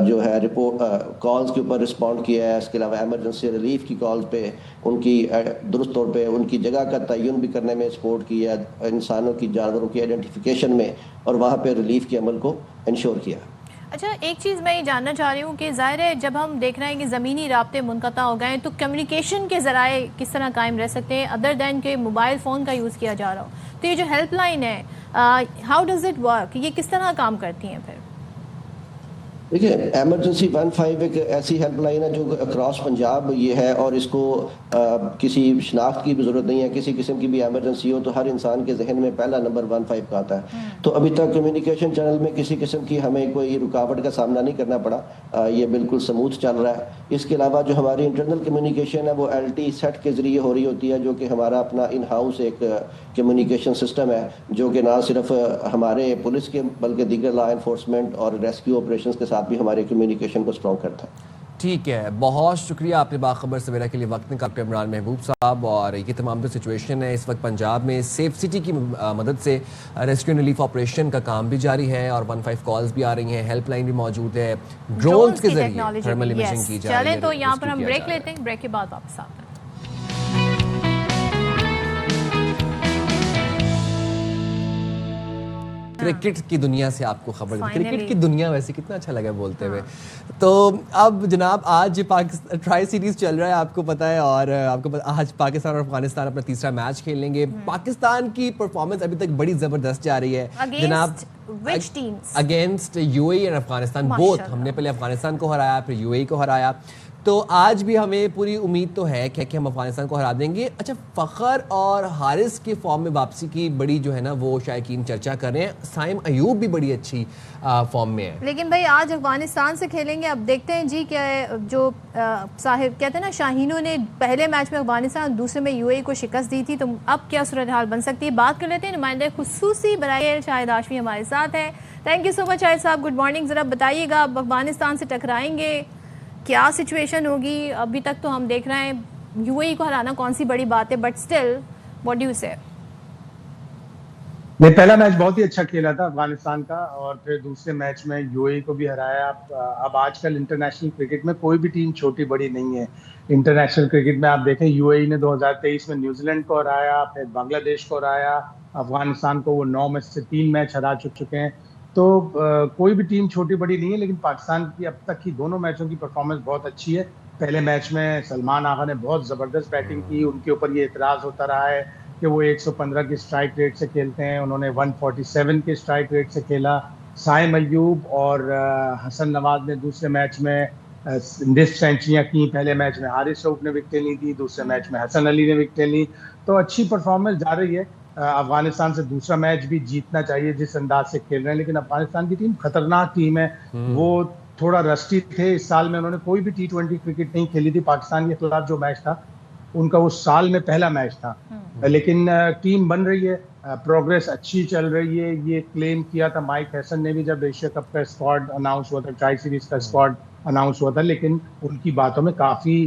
جو ہے رپورٹ کالز کے اوپر رسپونڈ کیا ہے. اس کے علاوہ ایمرجنسی ریلیف کی کالز پہ ان کی درست طور پہ ان کی جگہ کا تعین بھی کرنے میں سپورٹ کیا ہے، انسانوں کی جانوروں کی آئیڈینٹیفیکیشن میں، اور وہاں پہ ریلیف کے عمل کو انشور کیا. اچھا ایک چیز میں یہ جاننا چاہ رہی ہوں کہ ظاہر ہے جب ہم دیکھ رہے ہیں کہ زمینی رابطے منقطع ہو گئے ہیں تو کمیونیکیشن کے ذرائع کس طرح قائم رہ سکتے ہیں ادر دین کہ موبائل فون کا یوز کیا جا رہا ہو؟ تو یہ جو ہیلپ لائن ہے ہاؤ ڈز اٹ ورک، یہ کس طرح کام کرتی ہیں پھر؟ دیکھیے ایمرجنسی 15 ایک ایسی ہیلپ لائن ہے جو اکراس پنجاب یہ ہے، اور اس کو کسی شناخت کی بھی ضرورت نہیں ہے. کسی قسم کی بھی ایمرجنسی ہو تو ہر انسان کے ذہن میں پہلا نمبر 15 کا آتا ہے. تو ابھی تک کمیونیکیشن چینل میں کسی قسم کی ہمیں کوئی رکاوٹ کا سامنا نہیں کرنا پڑا، یہ بالکل سموتھ چل رہا ہے. اس کے علاوہ جو ہماری انٹرنل کمیونیکیشن ہے وہ LT سیٹ کے ذریعے ہو رہی ہوتی ہے، جو کہ ہمارا اپنا ان ہاؤس ایک کمیونیکیشن سسٹم ہے جو کہ نہ صرف ہمارے پولیس کے بلکہ دیگر لا انفورسمنٹ اور ریسکیو آپریشنز کے ساتھ بھی ہمارے کمیونیکیشن کو اسٹرانگ کرتا ہے. ٹھیک ہے، بہت شکریہ آپ نے باخبر سویرا کے لیے وقت نکالا ڈاکٹر عمران محبوب صاحب. اور یہ تمام جو سچویشن ہے اس وقت پنجاب میں سیف سٹی کی مدد سے ریسکیو اینڈ ریلیف آپریشن کا کام بھی جاری ہے اور 15 کالز بھی آ رہی ہیں، ہیلپ لائن بھی موجود ہے، ڈرونز کے ذریعے تھرمل امیجنگ کی جا رہی ہے. چلیں تو یہاں پر ہم بریک لیتے ہیں، بریک کے بعد واپس آتے ہیں. کرکٹ کی دنیا سے آپ کو خبر دی. کرکٹ کی دنیا ویسے کتنا اچھا لگا بولتے ہوئے. تو اب جناب آج پاکستان ٹرائی سیریز چل رہا ہے آپ کو پتہ ہے، اور آپ کو آج پاکستان اور افغانستان اپنا تیسرا میچ کھیل لیں گے. پاکستان کی پرفارمنس ابھی تک بڑی زبردست جا رہی ہے جناب اگینسٹ UAE اور افغانستان بوتھ. ہم نے پہلے افغانستان کو ہرایا پھر UAE کو ہرایا، تو آج بھی ہمیں پوری امید تو ہے کہ ہم افغانستان کو ہرا دیں گے. اچھا فخر اور حارث کے فارم میں واپسی کی بڑی جو ہے نا وہ شائقین چرچا کر رہے ہیں. سائم ایوب بھی بڑی اچھی فارم میں ہے، لیکن بھائی آج افغانستان سے کھیلیں گے. اب دیکھتے ہیں جی کہ جو صاحب کہتے ہیں نا شاہینوں نے پہلے میچ میں افغانستان دوسرے میں UAE کو شکست دی تھی، تو اب کیا صورتحال بن سکتی ہے. بات کر لیتے ہیں نمائندہ خصوصی برائے شاہد ہاشمی ہمارے ساتھ ہے. تھینک یو سو مچ شاہد صاحب، گڈ مارننگ. ذرا بتائیے گا اب افغانستان سے ٹکرائیں گے کیا سچویشن ہوگی؟ ابھی تک تو ہم دیکھ رہے ہیں UAE کو ہرانا کون سی بڑی بات ہے، but still what do you سے؟ نہیں، پہلا میچ بہت ہی اچھا کھیلا تھا افغانستان کا، اور پھر دوسرے میچ میں UAE کو بھی ہرایا. اب آج کل انٹرنیشنل کرکٹ میں کوئی بھی ٹیم چھوٹی بڑی نہیں ہے. انٹرنیشنل کرکٹ میں آپ دیکھیں UAE نے 2023 میں نیوزی لینڈ کو ہرایا، پھر بنگلہ دیش کو ہرایا، افغانستان کو وہ 9 میں سے 3 میچ ہرا چکے ہیں. تو کوئی بھی ٹیم چھوٹی بڑی نہیں ہے، لیکن پاکستان کی اب تک کی دونوں میچوں کی پرفارمنس بہت اچھی ہے. پہلے میچ میں سلمان آغا نے بہت زبردست بیٹنگ کی، ان کے اوپر یہ اعتراض ہوتا رہا ہے کہ وہ 115 کی اسٹرائک ریٹ سے کھیلتے ہیں، انہوں نے 147 کے اسٹرائک ریٹ سے کھیلا. سائم ایوب اور حسن نواز نے دوسرے میچ میں نصف سینچریاں کی. پہلے میچ میں حارث رؤف نے وکٹیں لی تھی، دوسرے میچ میں حسن علی نے وکٹیں لی. تو اچھی پرفارمنس جا رہی ہے. افغانستان سے دوسرا میچ بھی جیتنا چاہیے جس انداز سے کھیل رہے ہیں، لیکن افغانستان کی ٹیم خطرناک ٹیم ہے. وہ تھوڑا رسٹی تھے اس سال میں، انہوں نے کوئی بھی T20 کرکٹ نہیں کھیلی تھی. پاکستان کے خلاف جو میچ تھا ان کا اس سال میں پہلا میچ تھا، لیکن ٹیم بن رہی ہے، پروگریس اچھی چل رہی ہے. یہ کلیم کیا تھا مائک ہیسن نے بھی جب ایشیا کپ کا اسکواڈ اناؤنس ہوا تھا، ٹرائی سیریز کا اسکواڈ اناؤنس ہوا تھا، لیکن ان کی باتوں میں کافی